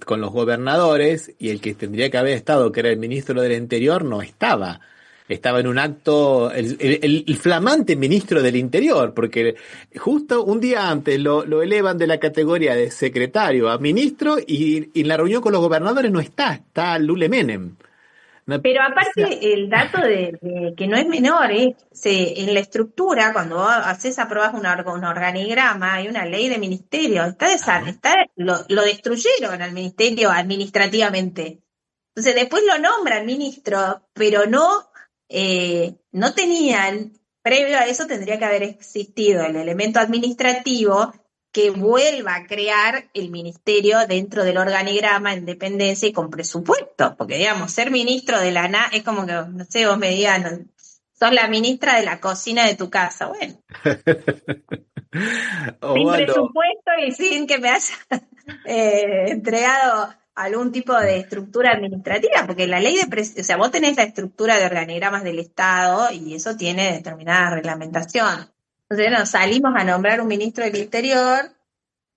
con los gobernadores y el que tendría que haber estado, que era el ministro del Interior, no estaba. Estaba en un acto, el flamante ministro del Interior, porque justo un día antes lo elevan de la categoría de secretario a ministro y en la reunión con los gobernadores no está Lule Menem. Pero O sea, aparte el dato de que no es menor, en la estructura, cuando vos aprobás un organigrama, hay una ley de ministerio, claro. lo destruyeron al ministerio administrativamente. Entonces después lo nombran ministro, pero no tenían, previo a eso tendría que haber existido el elemento administrativo que vuelva a crear el ministerio dentro del organigrama en dependencia y con presupuesto, porque digamos, ser ministro de la es como que, no sé, vos me digas, no, sos la ministra de la cocina de tu casa, bueno, sin Osvaldo, presupuesto y sin que me haya entregado algún tipo de estructura administrativa, porque la ley o sea, vos tenés la estructura de organigramas del Estado y eso tiene determinada reglamentación. Entonces, no, salimos a nombrar un ministro del Interior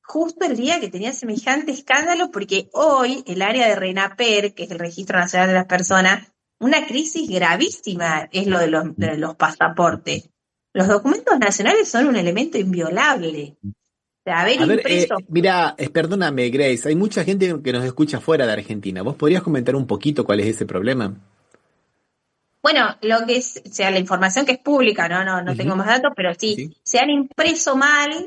justo el día que tenía semejante escándalo, porque hoy el área de RENAPER, que es el Registro Nacional de las Personas, una crisis gravísima es lo de los pasaportes. Los documentos nacionales son un elemento inviolable. De haber a ver, impreso. mira, perdóname, Grace, hay mucha gente que nos escucha fuera de Argentina. ¿Vos podrías comentar un poquito cuál es ese problema? Bueno, lo que es, o sea, la información que es pública, no tengo Ujú, más datos, pero sí, sí, sí. se han impreso mal,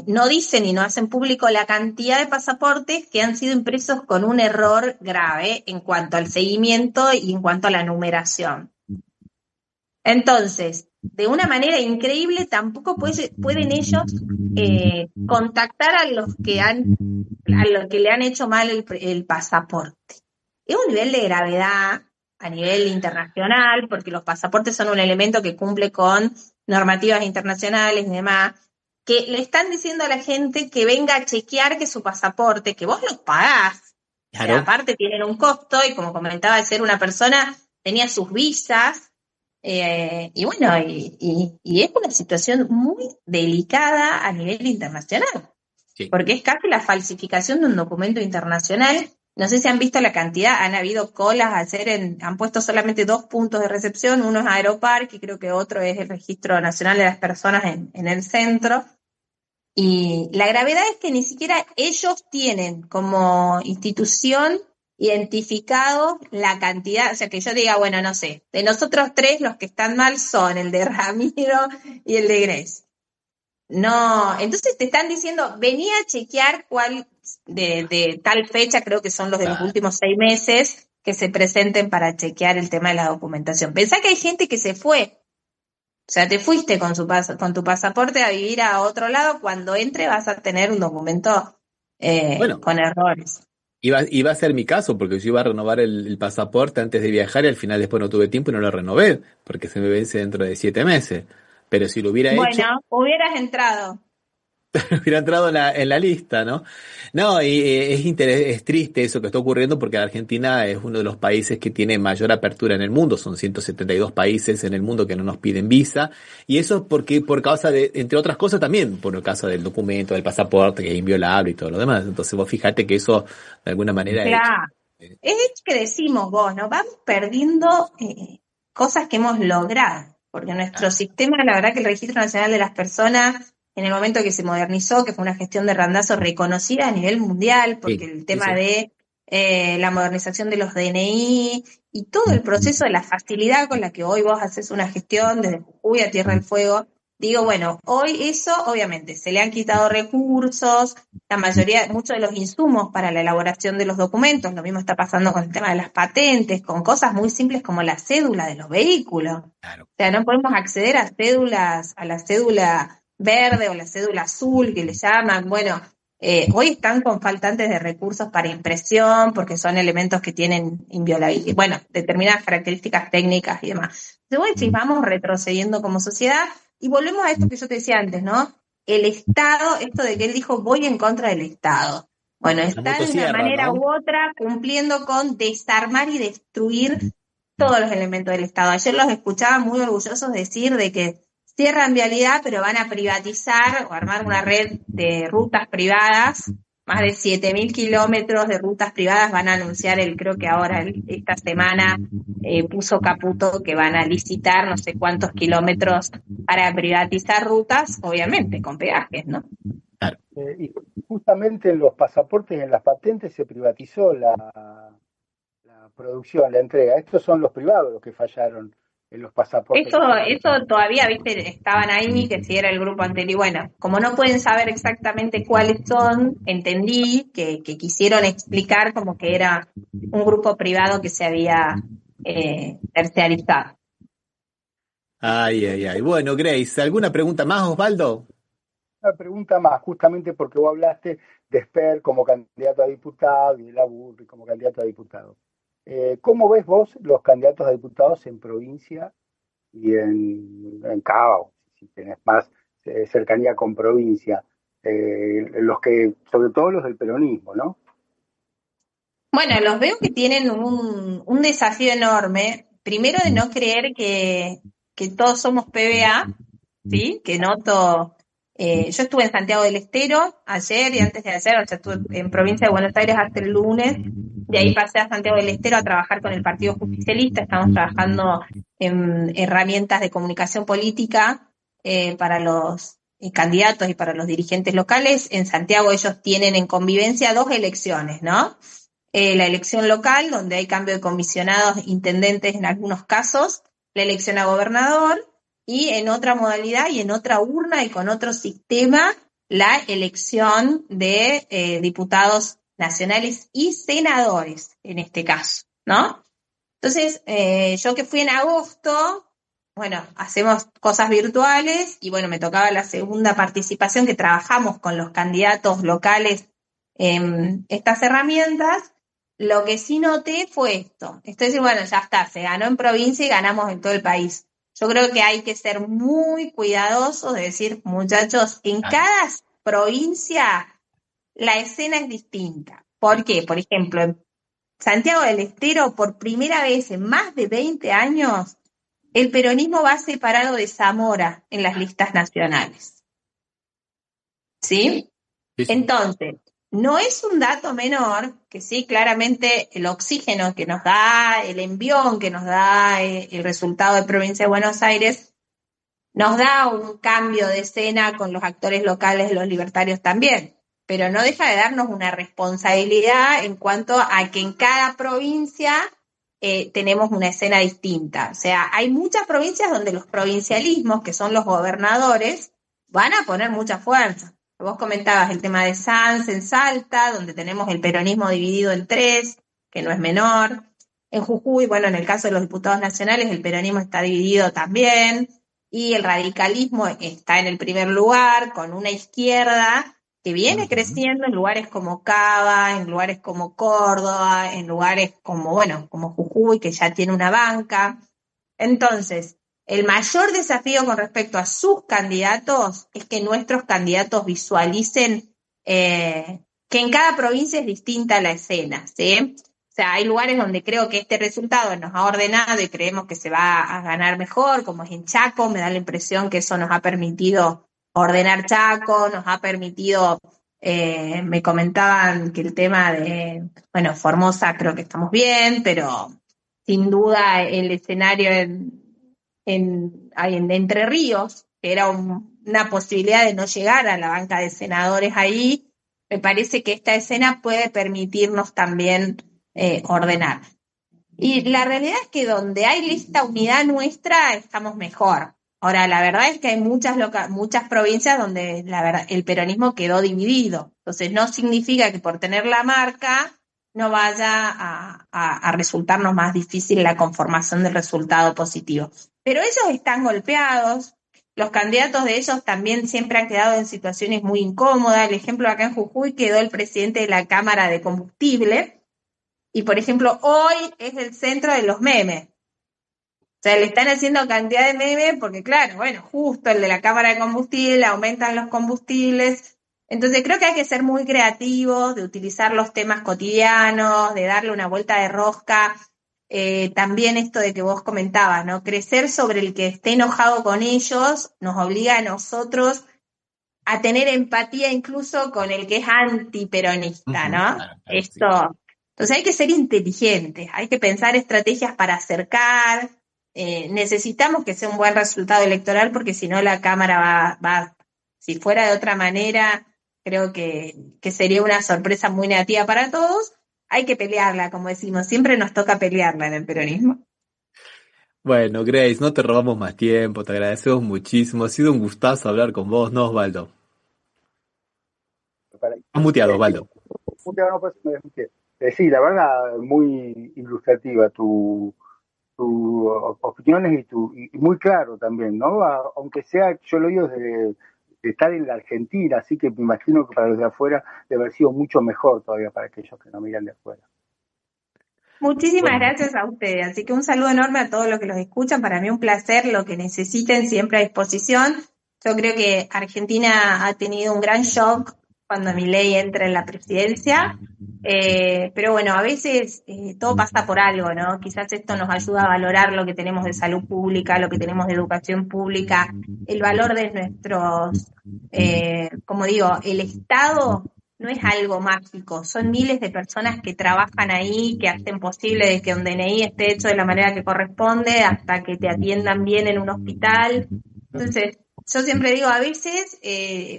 no dicen y no hacen público la cantidad de pasaportes que han sido impresos con un error grave en cuanto al seguimiento y en cuanto a la numeración. Entonces, de una manera increíble, tampoco pueden ellos contactar a a los que le han hecho mal el pasaporte. Es un nivel de gravedad a nivel internacional, porque los pasaportes son un elemento que cumple con normativas internacionales y demás, que le están diciendo a la gente que venga a chequear que su pasaporte, que vos los pagás, o sea, Claro. aparte tienen un costo, y como comentaba, de ser una persona, tenía sus visas, y bueno, y es una situación muy delicada a nivel internacional, Sí. porque es casi la falsificación de un documento internacional. No sé si han visto la cantidad, han habido colas a hacer han puesto solamente 2 puntos de recepción, uno es Aeroparque y creo que otro es el Registro Nacional de las Personas en el centro. Y la gravedad es que ni siquiera ellos tienen como institución identificado la cantidad, o sea, que yo diga, bueno, no sé, de nosotros tres los que están mal son el de Ramiro y el de Grace. no, entonces te están diciendo, venía a chequear cuál de tal fecha, creo que son los de los últimos 6 meses, que se presenten para chequear el tema de la documentación. Pensá que hay gente que se fue, o sea, te fuiste con con tu pasaporte a vivir a otro lado, cuando entre vas a tener un documento Bueno, con errores. iba a ser mi caso, porque yo iba a renovar el pasaporte antes de viajar y al final después no tuve tiempo y no lo renové, porque se me vence dentro de 7 meses. Pero si lo hubiera hecho, Bueno, hubieras entrado. hubiera entrado en la lista, ¿no? No, y es triste eso que está ocurriendo porque Argentina es uno de los países que tiene mayor apertura en el mundo. Son 172 países en el mundo que no nos piden visa. Y eso porque por causa de, entre otras cosas también, por el caso del documento, del pasaporte, que es inviolable y todo lo demás. Entonces vos fijate que eso de alguna manera es... Claro. Es que decimos vos, ¿no? Vamos perdiendo cosas que hemos logrado, porque nuestro sistema, la verdad que el Registro Nacional de las Personas, en el momento que se modernizó, que fue una gestión de Randazzo reconocida a nivel mundial, porque Sí, el sí, tema sí. de la modernización de los DNI y todo el proceso de la facilidad con la que hoy vos haces una gestión desde Jujuy a Tierra del Fuego, digo, bueno, hoy eso obviamente se le han quitado recursos, la mayoría, muchos de los insumos para la elaboración de los documentos, lo mismo está pasando con el tema de las patentes, con cosas muy simples como la cédula de los vehículos. O Claro. sea, no podemos acceder a cédulas, a la cédula verde o la cédula azul que le llaman. Bueno, hoy están con faltantes de recursos para impresión porque son elementos que tienen inviolabilidad, bueno, determinadas características técnicas y demás. Entonces, bueno, si vamos retrocediendo como sociedad y volvemos a esto que yo te decía antes, ¿no? El Estado, esto de que él dijo voy en contra del Estado. Bueno, La está de una motosierra, manera ¿no? u otra cumpliendo con desarmar y destruir todos los elementos del Estado. Ayer los escuchaba muy orgullosos decir de que cierran vialidad, pero van a privatizar o armar una red de rutas privadas. Más de 7.000 kilómetros de rutas privadas van a anunciar, creo que ahora, esta semana, puso Caputo que van a licitar no sé cuántos kilómetros para privatizar rutas, obviamente, con peajes, ¿no? Claro. Y justamente en los pasaportes, en las patentes, se privatizó la producción, la entrega. Estos son los privados los que fallaron en los pasaportes Eso, que son... eso todavía, viste, estaban ahí, que si era el grupo anterior. Bueno, como no pueden saber exactamente cuáles son, entendí que quisieron explicar como que era un grupo privado que se había terciarizado. Ay, ay, ay. Bueno, Grace, ¿alguna pregunta más, Osvaldo? Una pregunta más, justamente porque vos hablaste de Esper como candidato a diputado y de Laburri como candidato a diputado. ¿Cómo ves vos los candidatos a diputados en provincia y en Cava, si tenés más cercanía con provincia? Los que, sobre todo los del peronismo, ¿no? Bueno, los veo que tienen un desafío enorme. Primero de no creer que todos somos PBA, ¿sí? Que noto. Yo estuve en Santiago del Estero ayer y antes de ayer, o sea, estuve en provincia de Buenos Aires hasta el lunes. De ahí pasé a Santiago del Estero a trabajar con el Partido Justicialista. Estamos trabajando en herramientas de comunicación política para los candidatos y para los dirigentes locales. En Santiago ellos tienen en convivencia 2 elecciones, ¿no? La elección local, donde hay cambio de comisionados, intendentes en algunos casos, la elección a gobernador, y en otra modalidad y en otra urna y con otro sistema, la elección de diputados nacionales y senadores, en este caso, ¿no? Entonces, yo que fui en agosto, bueno, hacemos cosas virtuales y bueno, me tocaba la segunda participación que trabajamos con los candidatos locales en estas herramientas. Lo que sí noté fue esto. Es decir, bueno, ya está, se ganó en provincia y ganamos en todo el país. Yo creo que hay que ser muy cuidadosos de decir, muchachos, en cada provincia la escena es distinta. ¿Por qué? Por ejemplo, en Santiago del Estero, por primera vez en más de 20 años, el peronismo va separado de Zamora en las listas nacionales. ¿Sí? Sí, sí. Entonces, no es un dato menor que sí, claramente el oxígeno que nos da, el envión que nos da el resultado de Provincia de Buenos Aires, nos da un cambio de escena con los actores locales, los libertarios también, pero no deja de darnos una responsabilidad en cuanto a que en cada provincia tenemos una escena distinta. O sea, hay muchas provincias donde los provincialismos, que son los gobernadores, van a poner mucha fuerza. Vos comentabas el tema de Sanz en Salta, donde tenemos el peronismo dividido en 3, que no es menor. En Jujuy, bueno, en el caso de los diputados nacionales, el peronismo está dividido también, y el radicalismo está en el primer lugar, con una izquierda que viene creciendo en lugares como Cava, en lugares como Córdoba, en lugares como, bueno, como Jujuy, que ya tiene una banca. Entonces, el mayor desafío con respecto a sus candidatos es que nuestros candidatos visualicen que en cada provincia es distinta la escena, ¿sí? O sea, hay lugares donde creo que este resultado nos ha ordenado y creemos que se va a ganar mejor, como es en Chaco. Me da la impresión que eso nos ha permitido ordenar Chaco, nos ha permitido, me comentaban que el tema de, bueno, Formosa creo que estamos bien, pero sin duda el escenario en Entre Ríos, que era una posibilidad de no llegar a la banca de senadores ahí, me parece que esta escena puede permitirnos también ordenar. Y la realidad es que donde hay lista unidad nuestra, estamos mejor. Ahora, la verdad es que hay muchas provincias donde la verdad, el peronismo quedó dividido. Entonces, no significa que por tener la marca no vaya a resultarnos más difícil la conformación del resultado positivo. Pero ellos están golpeados, los candidatos de ellos también siempre han quedado en situaciones muy incómodas. El ejemplo, acá en Jujuy quedó el presidente de la Cámara de Combustible, y por ejemplo, hoy es el centro de los memes. O sea, le están haciendo cantidad de memes porque, claro, bueno, justo el de la Cámara de Combustible, aumentan los combustibles. Entonces creo que hay que ser muy creativos, de utilizar los temas cotidianos, de darle una vuelta de rosca. También esto de que vos comentabas, ¿no? Crecer sobre el que esté enojado con ellos nos obliga a nosotros a tener empatía incluso con el que es antiperonista, ¿no? Claro, Esto. Entonces hay que ser inteligentes, hay que pensar estrategias para acercar. Necesitamos que sea un buen resultado electoral, porque si no la Cámara va, si fuera de otra manera, creo que sería una sorpresa muy negativa para todos. Hay que pelearla, como decimos, siempre nos toca pelearla en el peronismo. Bueno, Grace, no te robamos más tiempo, te agradecemos muchísimo. Ha sido un gustazo hablar con vos, ¿no, Osvaldo? Has muteado, Osvaldo. Sí, la verdad, muy ilustrativa tus opiniones y muy claro también, ¿no? Aunque sea, yo lo digo de estar en la Argentina, así que me imagino que para los de afuera debe haber sido mucho mejor todavía para aquellos que no miran de afuera. Muchísimas gracias a ustedes, así que un saludo enorme a todos los que los escuchan. Para mí un placer, lo que necesiten siempre a disposición. Yo creo que Argentina ha tenido un gran shock cuando Milei entra en la presidencia, pero bueno, a veces todo pasa por algo, ¿no? Quizás esto nos ayuda a valorar lo que tenemos de salud pública, lo que tenemos de educación pública, el valor de nuestros, como digo, el Estado no es algo mágico, son miles de personas que trabajan ahí, que hacen posible de que un DNI esté hecho de la manera que corresponde, hasta que te atiendan bien en un hospital. Entonces, yo siempre digo, a veces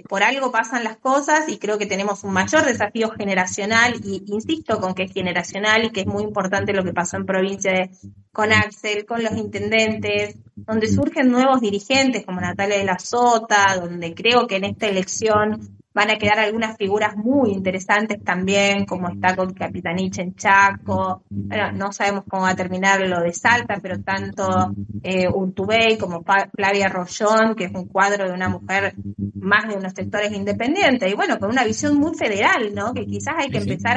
por algo pasan las cosas, y creo que tenemos un mayor desafío generacional, y insisto con que es generacional y que es muy importante lo que pasó en provincia con Axel, con los intendentes, donde surgen nuevos dirigentes como Natalia de la Sota, donde creo que en esta elección van a quedar algunas figuras muy interesantes también, como está con Capitanich en Chaco. Bueno, no sabemos cómo va a terminar lo de Salta, pero tanto Urtubey como Flavia Rollón, que es un cuadro de una mujer más de unos sectores independientes, y bueno, con una visión muy federal, ¿no? Que quizás hay que empezar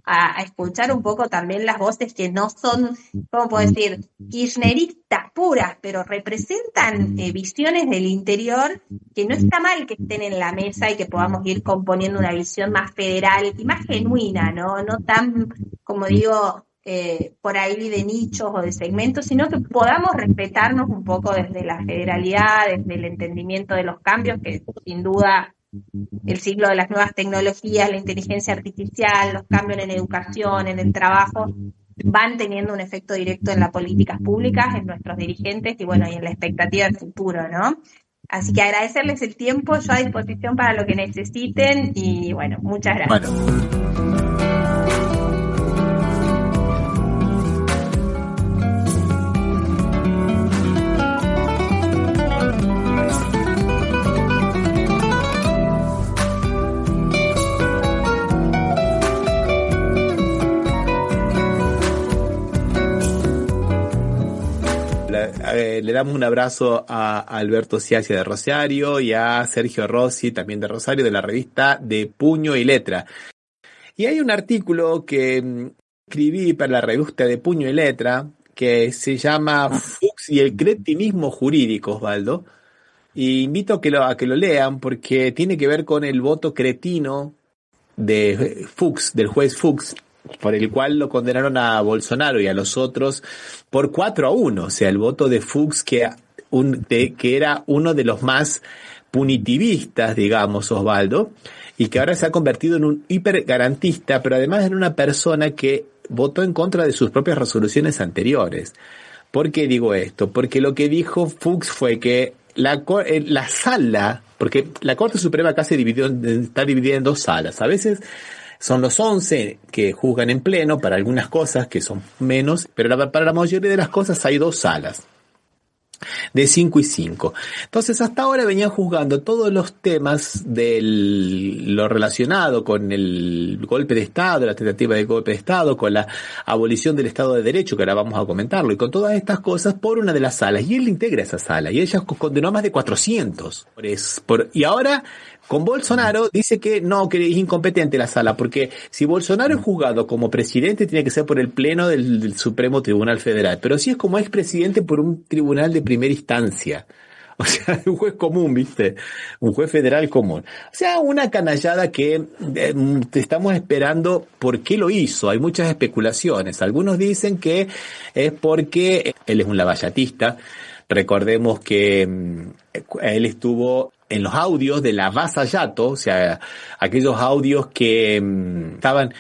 a escuchar un poco también las voces que no son, ¿cómo puedo decir?, kirchneristas puras, pero representan visiones del interior, que no está mal que estén en la mesa y que podamos ir componiendo una visión más federal y más genuina, ¿no? No tan, como digo, por ahí de nichos o de segmentos, sino que podamos respetarnos un poco desde la federalidad, desde el entendimiento de los cambios, que sin duda el ciclo de las nuevas tecnologías, la inteligencia artificial, los cambios en educación, en el trabajo, van teniendo un efecto directo en las políticas públicas, en nuestros dirigentes y bueno, y en la expectativa del futuro, ¿no? Así que agradecerles el tiempo, yo a disposición para lo que necesiten, y bueno, muchas gracias. Bueno. Le damos un abrazo a Alberto Ciacia de Rosario y a Sergio Rossi, también de Rosario, de la revista de Puño y Letra. Y hay un artículo que escribí para la revista de Puño y Letra que se llama Fuchs y el cretinismo jurídico, Osvaldo. Y invito a que lo lean porque tiene que ver con el voto cretino de Fuchs, del juez Fuchs, por el cual lo condenaron a Bolsonaro y a los otros por 4-1. O sea, el voto de Fuchs que era uno de los más punitivistas, digamos, Osvaldo, y que ahora se ha convertido en un hipergarantista, pero además en una persona que votó en contra de sus propias resoluciones anteriores. ¿Por qué digo esto? Porque lo que dijo Fuchs fue que la sala, porque la Corte Suprema acá está dividida en dos salas. A veces son los 11 que juzgan en pleno para algunas cosas que son menos, pero para la mayoría de las cosas hay dos salas, de 5 y 5. Entonces hasta ahora venían juzgando todos los temas de lo relacionado con el golpe de Estado, la tentativa de golpe de Estado, con la abolición del Estado de Derecho, que ahora vamos a comentarlo, y con todas estas cosas por una de las salas, y él integra esa sala, y ella condenó a más de 400. Y ahora con Bolsonaro dice que no, que es incompetente la sala, porque si Bolsonaro es juzgado como presidente tiene que ser por el pleno del Supremo Tribunal Federal, pero si es como expresidente por un tribunal de primera instancia, o sea, un juez común, ¿viste? Un juez federal común. O sea, una canallada que estamos esperando por qué lo hizo. Hay muchas especulaciones. Algunos dicen que es porque él es un lavallatista. Recordemos que él estuvo en los audios de la Vasallato, o sea, aquellos audios que estaban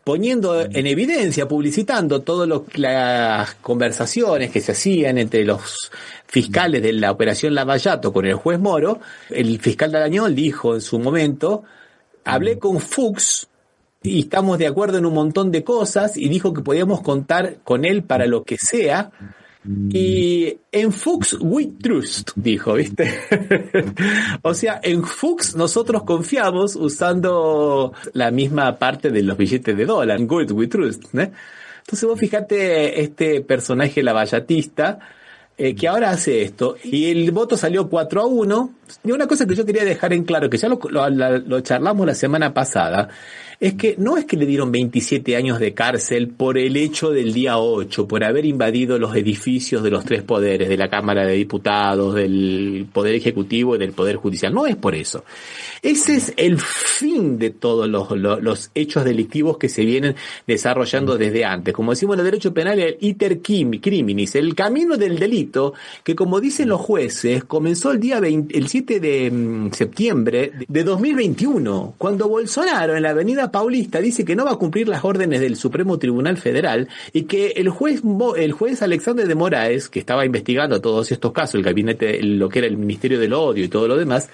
poniendo en evidencia, publicitando todas las conversaciones que se hacían entre los fiscales de la operación Lavallato con el juez Moro. El fiscal Darañón dijo en su momento, hablé con Fuchs y estamos de acuerdo en un montón de cosas, y dijo que podíamos contar con él para lo que sea. Y en Fuchs we trust, dijo, ¿viste? O sea, en Fuchs nosotros confiamos, usando la misma parte de los billetes de dólar. En Good we trust, ¿no? Entonces vos fíjate este personaje lavallatista que ahora hace esto, y el voto salió 4-1. Y una cosa que yo quería dejar en claro, que ya lo charlamos la semana pasada, es que no es que le dieron 27 años de cárcel por el hecho del día 8, por haber invadido los edificios de los tres poderes, de la Cámara de Diputados, del Poder Ejecutivo y del Poder Judicial. No es por eso. Ese es el fin de todos los hechos delictivos que se vienen desarrollando desde antes. Como decimos en el derecho penal, el iter criminis, el camino del delito, que como dicen los jueces, comenzó el 7 de septiembre de 2021, cuando Bolsonaro en la avenida Paulista dice que no va a cumplir las órdenes del Supremo Tribunal Federal, y que el juez Alexandre de Moraes, que estaba investigando todos estos casos, el gabinete, lo que era el Ministerio del Odio y todo lo demás,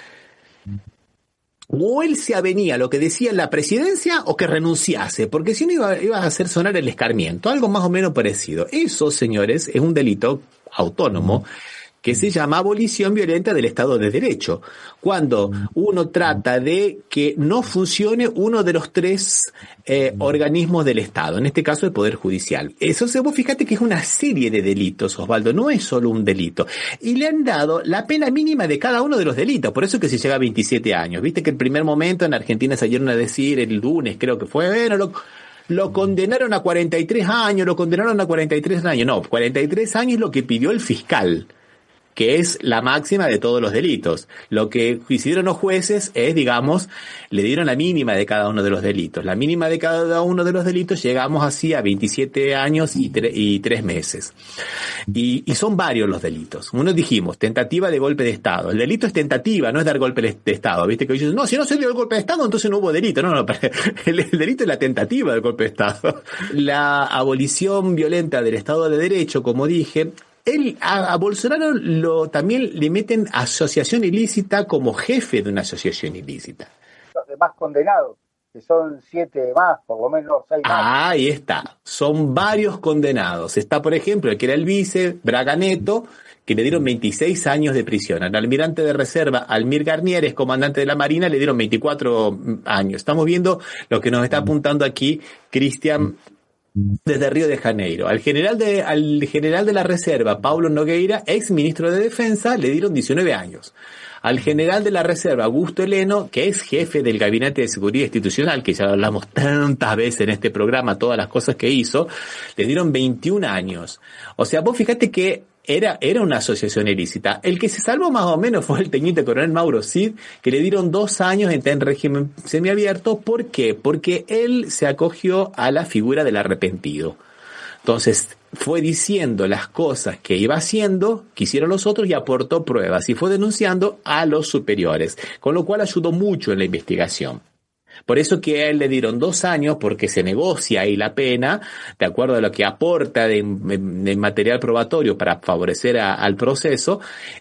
o él se avenía a lo que decía la presidencia o que renunciase, porque si no iba a hacer sonar el escarmiento, algo más o menos parecido. Eso, señores, es un delito autónomo que se llama abolición violenta del Estado de Derecho, cuando uno trata de que no funcione uno de los tres organismos del Estado, en este caso el Poder Judicial. Eso, vos fíjate que es una serie de delitos, Osvaldo, no es solo un delito. Y le han dado la pena mínima de cada uno de los delitos, por eso es que se llega a 27 años. Viste que el primer momento en Argentina salieron a decir, el lunes creo que fue, bueno, lo condenaron a 43 años, no, 43 años es lo que pidió el fiscal, que es la máxima de todos los delitos. Lo que hicieron los jueces es, digamos, le dieron la mínima de cada uno de los delitos. La mínima de cada uno de los delitos llegamos así a 27 años y 3 meses. Y son varios los delitos. Uno dijimos, tentativa de golpe de Estado. El delito es tentativa, no es dar golpe de Estado. ¿Viste? Que dicen, no, si no se dio el golpe de Estado, entonces no hubo delito. No, el delito es la tentativa del golpe de Estado. La abolición violenta del Estado de Derecho, como dije, a Bolsonaro también le meten asociación ilícita como jefe de una asociación ilícita. Los demás condenados, que son 7 más, por lo menos 6 más. Ahí está, son varios condenados. Está, por ejemplo, el que era el vice, Braga Neto, que le dieron 26 años de prisión. Al almirante de reserva, Almir Garnier, es comandante de la Marina, le dieron 24 años. Estamos viendo lo que nos está apuntando aquí Cristian desde Río de Janeiro. Al general de la Reserva, Paulo Nogueira, ex ministro de Defensa, le dieron 19 años. Al general de la Reserva, Augusto Heleno, que es jefe del Gabinete de Seguridad Institucional, que ya hablamos tantas veces en este programa, todas las cosas que hizo, le dieron 21 años. O sea, vos fíjate que era una asociación ilícita. El que se salvó más o menos fue el teniente coronel Mauro Cid, que le dieron 2 años en régimen semiabierto. ¿Por qué? Porque él se acogió a la figura del arrepentido. Entonces, fue diciendo las cosas que iba haciendo, que hicieron los otros, y aportó pruebas, y fue denunciando a los superiores, con lo cual ayudó mucho en la investigación. Por eso que a él le dieron 2 años, porque se negocia ahí la pena, de acuerdo a lo que aporta de material probatorio para favorecer al proceso,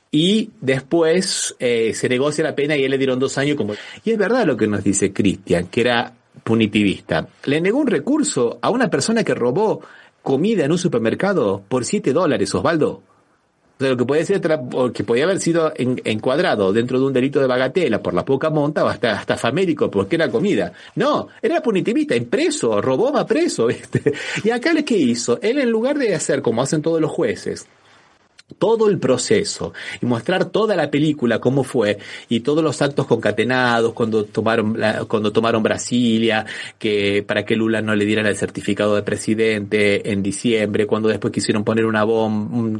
y después se negocia la pena y a él le dieron 2 años. Y es verdad lo que nos dice Cristian, que era punitivista. Le negó un recurso a una persona que robó comida en un supermercado por $7, Osvaldo. O sea, lo que puede ser, que podía haber sido encuadrado dentro de un delito de bagatela por la poca monta, o hasta famélico porque era comida. No, era punitivista, preso, robó, va preso, ¿viste? Y acá, ¿qué hizo? Él, en lugar de hacer como hacen todos los jueces, todo el proceso y mostrar toda la película cómo fue y todos los actos concatenados cuando tomaron Brasilia, que para que Lula no le dieran el certificado de presidente en diciembre, cuando después quisieron poner una bomba,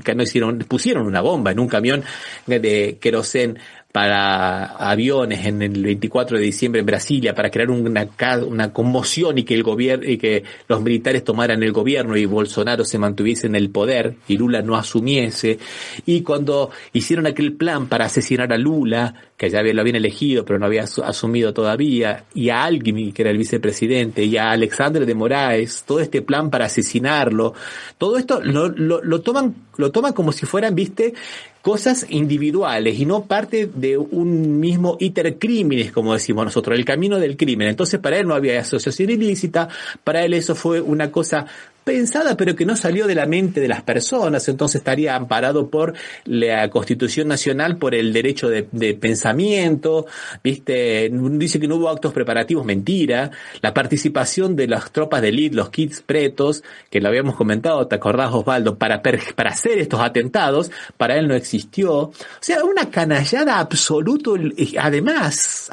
pusieron una bomba en un camión de querosén para aviones en el 24 de diciembre en Brasilia, para crear una conmoción y que el gobierno y que los militares tomaran el gobierno y Bolsonaro se mantuviese en el poder y Lula no asumiese. Y cuando hicieron aquel plan para asesinar a Lula, que ya lo habían elegido pero no había asumido todavía, y a Alckmin, que era el vicepresidente, y a Alexandre de Moraes, todo este plan para asesinarlo, todo esto lo toman como si fueran, ¿viste?, cosas individuales y no parte de un mismo iter criminis, como decimos nosotros, el camino del crimen. Entonces, para él no había asociación ilícita, para él eso fue una cosa pensada pero que no salió de la mente de las personas, entonces estaría amparado por la Constitución Nacional, por el derecho de pensamiento, ¿viste? Dice que no hubo actos preparativos, mentira. La participación de las tropas de élite, los kids pretos, que lo habíamos comentado, ¿te acordás, Osvaldo? Para hacer estos atentados, para él no existió. O sea, una canallada absoluto. Además,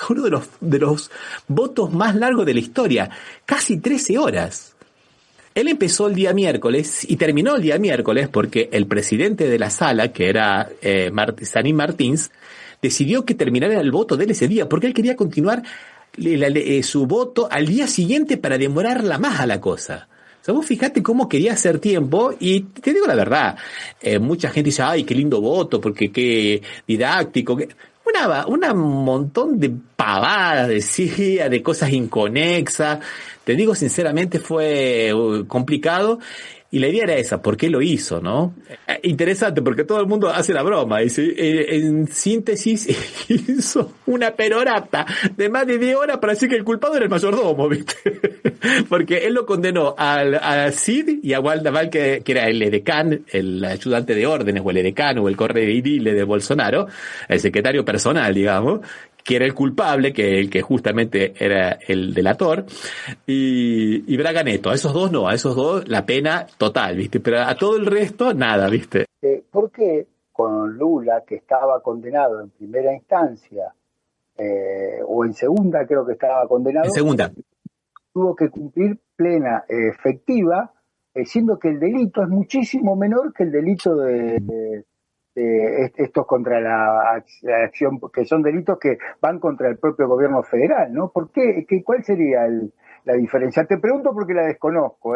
uno de los votos más largos de la historia, casi 13 horas. Él empezó el día miércoles y terminó el día miércoles porque el presidente de la sala, que era Sanín Martins, decidió que terminara el voto de él ese día, porque él quería continuar su voto al día siguiente para demorarla más a la cosa. O sea, vos fijate cómo quería hacer tiempo, y te digo la verdad, mucha gente dice, ay, qué lindo voto, porque qué didáctico, un montón de pavadas, decía, de cosas inconexas. Te digo sinceramente, fue complicado. Y la idea era esa, ¿por qué lo hizo, no? Interesante, porque todo el mundo hace la broma. Dice, en síntesis, hizo una perorata de más de 10 horas para decir que el culpado era el mayordomo, ¿viste? Porque él lo condenó a Cid y a Waldaval, que era el edecán, el ayudante de órdenes, o el edecán, o el correveidile de Bolsonaro, el secretario personal, digamos, que era el culpable, el que justamente era el delator, y Braga Neto. A esos dos la pena total, ¿viste? Pero a todo el resto, nada, ¿viste? ¿Por qué con Lula, que estaba condenado en primera instancia, o en segunda creo que estaba condenado? En segunda. Tuvo que cumplir pena efectiva, siendo que el delito es muchísimo menor que el delito de estos contra la acción, que son delitos que van contra el propio gobierno federal, ¿no? ¿Por qué? ¿Cuál sería la diferencia? Te pregunto porque la desconozco,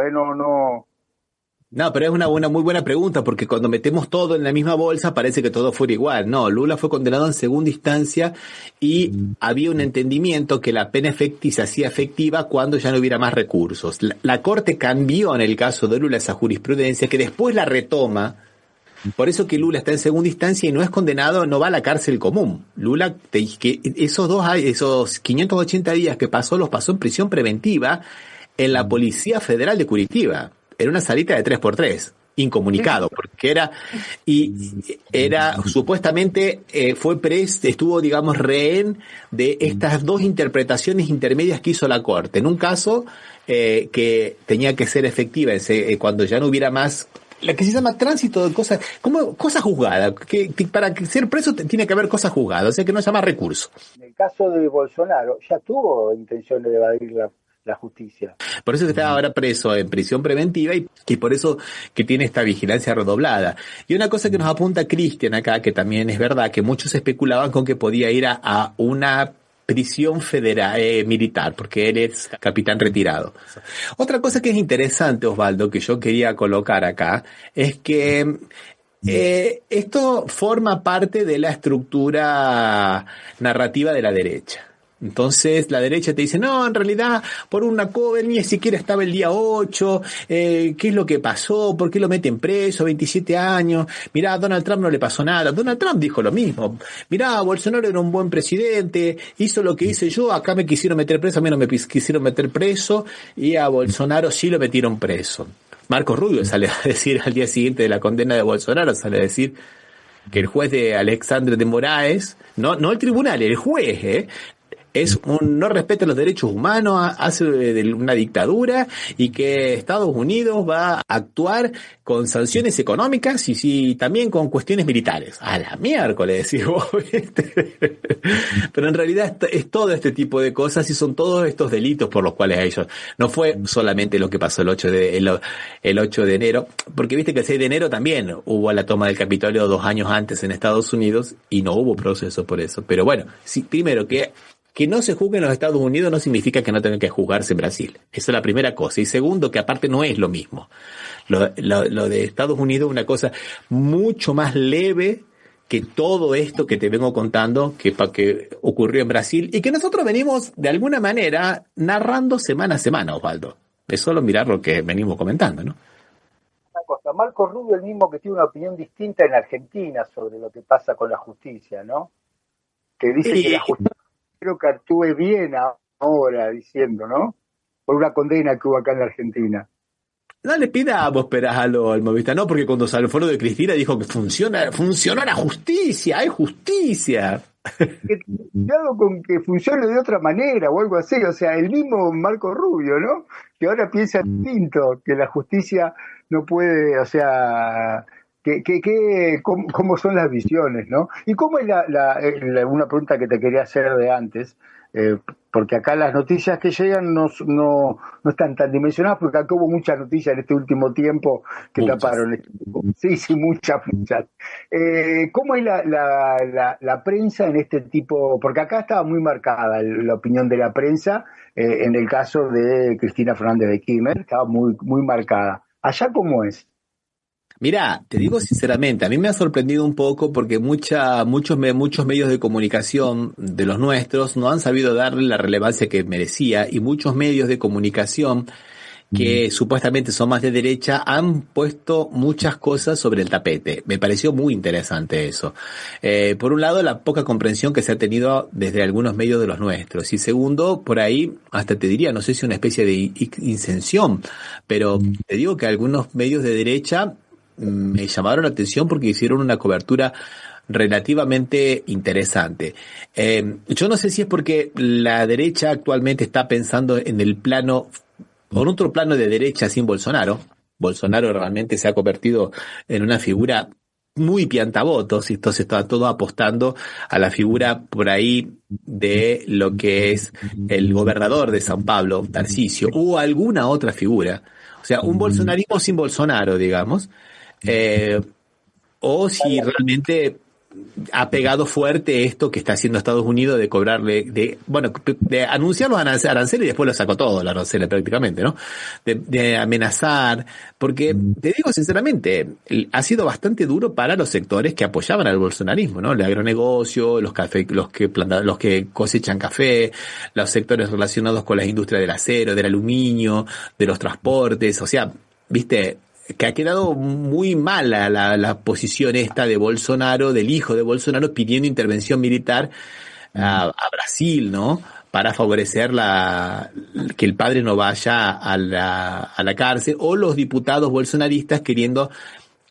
No, pero es una muy buena pregunta, porque cuando metemos todo en la misma bolsa parece que todo fuera igual. No, Lula fue condenado en segunda instancia y había un entendimiento que la pena se hacía efectiva cuando ya no hubiera más recursos. La Corte cambió en el caso de Lula esa jurisprudencia, que después la retoma. Por eso que Lula está en segunda instancia y no es condenado, no va a la cárcel común. Lula, esos 580 días que pasó, los pasó en prisión preventiva en la Policía Federal de Curitiba. Era una salita de 3x3. incomunicado, porque era supuestamente estuvo, digamos, rehén de estas dos interpretaciones intermedias que hizo la Corte. En un caso que tenía que ser efectiva cuando ya no hubiera más la que se llama tránsito de cosas, como cosas juzgadas, que para ser preso tiene que haber cosas juzgadas, o sea que no se llama recurso. En el caso de Bolsonaro, ya tuvo intención de evadir la justicia. Por eso que está ahora preso en prisión preventiva y por eso que tiene esta vigilancia redoblada. Y una cosa que nos apunta Cristian acá, que también es verdad, que muchos especulaban con que podía ir a una prisión federal militar, porque él es capitán retirado. Otra cosa que es interesante, Osvaldo, que yo quería colocar acá, es que esto forma parte de la estructura narrativa de la derecha. Entonces la derecha te dice, no, en realidad por una joven ni siquiera estaba el día 8, ¿qué es lo que pasó? ¿Por qué lo meten preso? 27 años, mirá, a Donald Trump no le pasó nada. Donald Trump dijo lo mismo, mirá, Bolsonaro era un buen presidente, hizo lo que hice yo, acá me quisieron meter preso, a mí no me quisieron meter preso, y a Bolsonaro sí lo metieron preso. Marcos Rubio sale a decir al día siguiente de la condena de Bolsonaro, sale a decir que el juez de Alexandre de Moraes, no el tribunal, el juez, no respeta los derechos humanos, hace una dictadura y que Estados Unidos va a actuar con sanciones económicas y también con cuestiones militares. A la miércoles, decís vos, ¿viste? Pero en realidad es todo este tipo de cosas y son todos estos delitos por los cuales ellos. No fue solamente lo que pasó el 8 de enero, porque viste que el 6 de enero también hubo la toma del Capitolio 2 años antes en Estados Unidos y no hubo proceso por eso. Pero bueno, sí, primero que no se juzgue en los Estados Unidos no significa que no tenga que juzgarse en Brasil. Esa es la primera cosa. Y segundo, que aparte no es lo mismo. Lo de Estados Unidos es una cosa mucho más leve que todo esto que te vengo contando que ocurrió en Brasil y que nosotros venimos de alguna manera narrando semana a semana, Osvaldo. Es solo mirar lo que venimos comentando, ¿no? Una cosa, Marco Rubio, el mismo que tiene una opinión distinta en Argentina sobre lo que pasa con la justicia, ¿no? Que dice que la justicia creo que actúe bien ahora, diciendo, ¿no? Por una condena que hubo acá en la Argentina. No le pidamos peras al Movistar, no, porque cuando salió el foro de Cristina dijo que funcionó la justicia, hay justicia. Cuidado con que funcione de otra manera o algo así, o sea, el mismo Marco Rubio, ¿no? Que ahora piensa distinto, que la justicia no puede, o sea, cómo son las visiones, ¿no? Y cómo es una pregunta que te quería hacer de antes, porque acá las noticias que llegan no están tan dimensionadas, porque acá hubo muchas noticias en este último tiempo que muchas taparon. Sí, muchas. ¿Cómo es la prensa en este tipo? Porque acá estaba muy marcada la opinión de la prensa, en el caso de Cristina Fernández de Kirchner, estaba muy, muy marcada. ¿Allá cómo es? Mirá, te digo sinceramente, a mí me ha sorprendido un poco porque muchos medios de comunicación de los nuestros no han sabido darle la relevancia que merecía y muchos medios de comunicación que supuestamente son más de derecha han puesto muchas cosas sobre el tapete. Me pareció muy interesante eso. Por un lado, la poca comprensión que se ha tenido desde algunos medios de los nuestros. Y segundo, por ahí, hasta te diría, no sé si una especie de insensión, pero te digo que algunos medios de derecha me llamaron la atención porque hicieron una cobertura relativamente interesante. Yo no sé si es porque la derecha actualmente está pensando en el plano, o en otro plano de derecha sin Bolsonaro. Bolsonaro realmente se ha convertido en una figura muy piantavotos y entonces está todo apostando a la figura por ahí de lo que es el gobernador de San Pablo, Tarcisio, o alguna otra figura. O sea, un bolsonarismo sin Bolsonaro, digamos. O si realmente ha pegado fuerte esto que está haciendo Estados Unidos de cobrarle, de anunciar los aranceles y después lo sacó todo, los aranceles prácticamente, ¿no? De amenazar, porque te digo sinceramente, ha sido bastante duro para los sectores que apoyaban al bolsonarismo, ¿no? El agronegocio, los que cosechan café, los sectores relacionados con las industrias del acero, del aluminio, de los transportes, o sea, viste, que ha quedado muy mala la posición esta de Bolsonaro, del hijo de Bolsonaro, pidiendo intervención militar a Brasil, ¿no? para favorecer que el padre no vaya a la cárcel, o los diputados bolsonaristas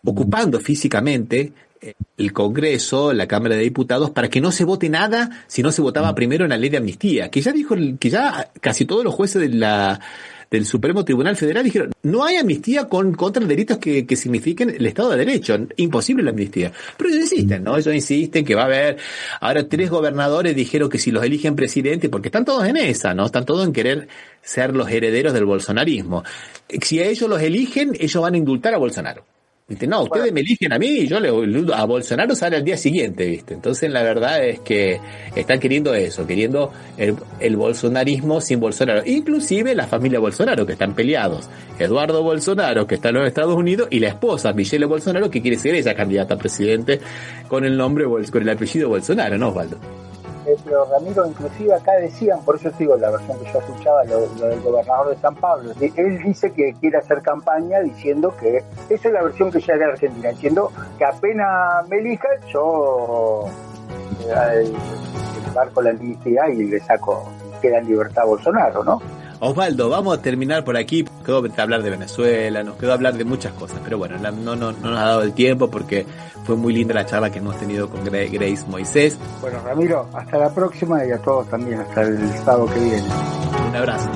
ocupando físicamente el Congreso, la Cámara de Diputados, para que no se vote nada si no se votaba primero en la ley de amnistía, que ya casi todos los jueces del Supremo Tribunal Federal dijeron, no hay amnistía contra delitos que signifiquen el Estado de Derecho, imposible la amnistía. Pero ellos insisten, ¿no? Ellos insisten que va a haber, ahora 3 gobernadores dijeron que si los eligen presidente, porque están todos en esa, ¿no? Están todos en querer ser los herederos del bolsonarismo. Si a ellos los eligen, ellos van a indultar a Bolsonaro. ¿Viste? No, ustedes me eligen a mí y yo a Bolsonaro sale al día siguiente, ¿viste? Entonces la verdad es que están queriendo eso, queriendo el bolsonarismo sin Bolsonaro. Inclusive la familia Bolsonaro, que están peleados. Eduardo Bolsonaro, que está en los Estados Unidos, y la esposa, Michelle Bolsonaro, que quiere ser ella candidata a presidente con el apellido Bolsonaro, ¿no, Osvaldo? Pero Ramiro, inclusive acá decían, por eso digo la versión que yo escuchaba, lo del gobernador de San Pablo, él dice que quiere hacer campaña diciendo que, esa es la versión que ya era Argentina, diciendo que apenas me elijan, yo embarco la amnistía y le queda en libertad a Bolsonaro, ¿no? Osvaldo, vamos a terminar por aquí. Quedó hablar de Venezuela, nos quedó hablar de muchas cosas, pero bueno, no nos ha dado el tiempo porque fue muy linda la charla que hemos tenido con Grace Moisés. Bueno, Ramiro, hasta la próxima y a todos también, hasta el sábado que viene. Un abrazo.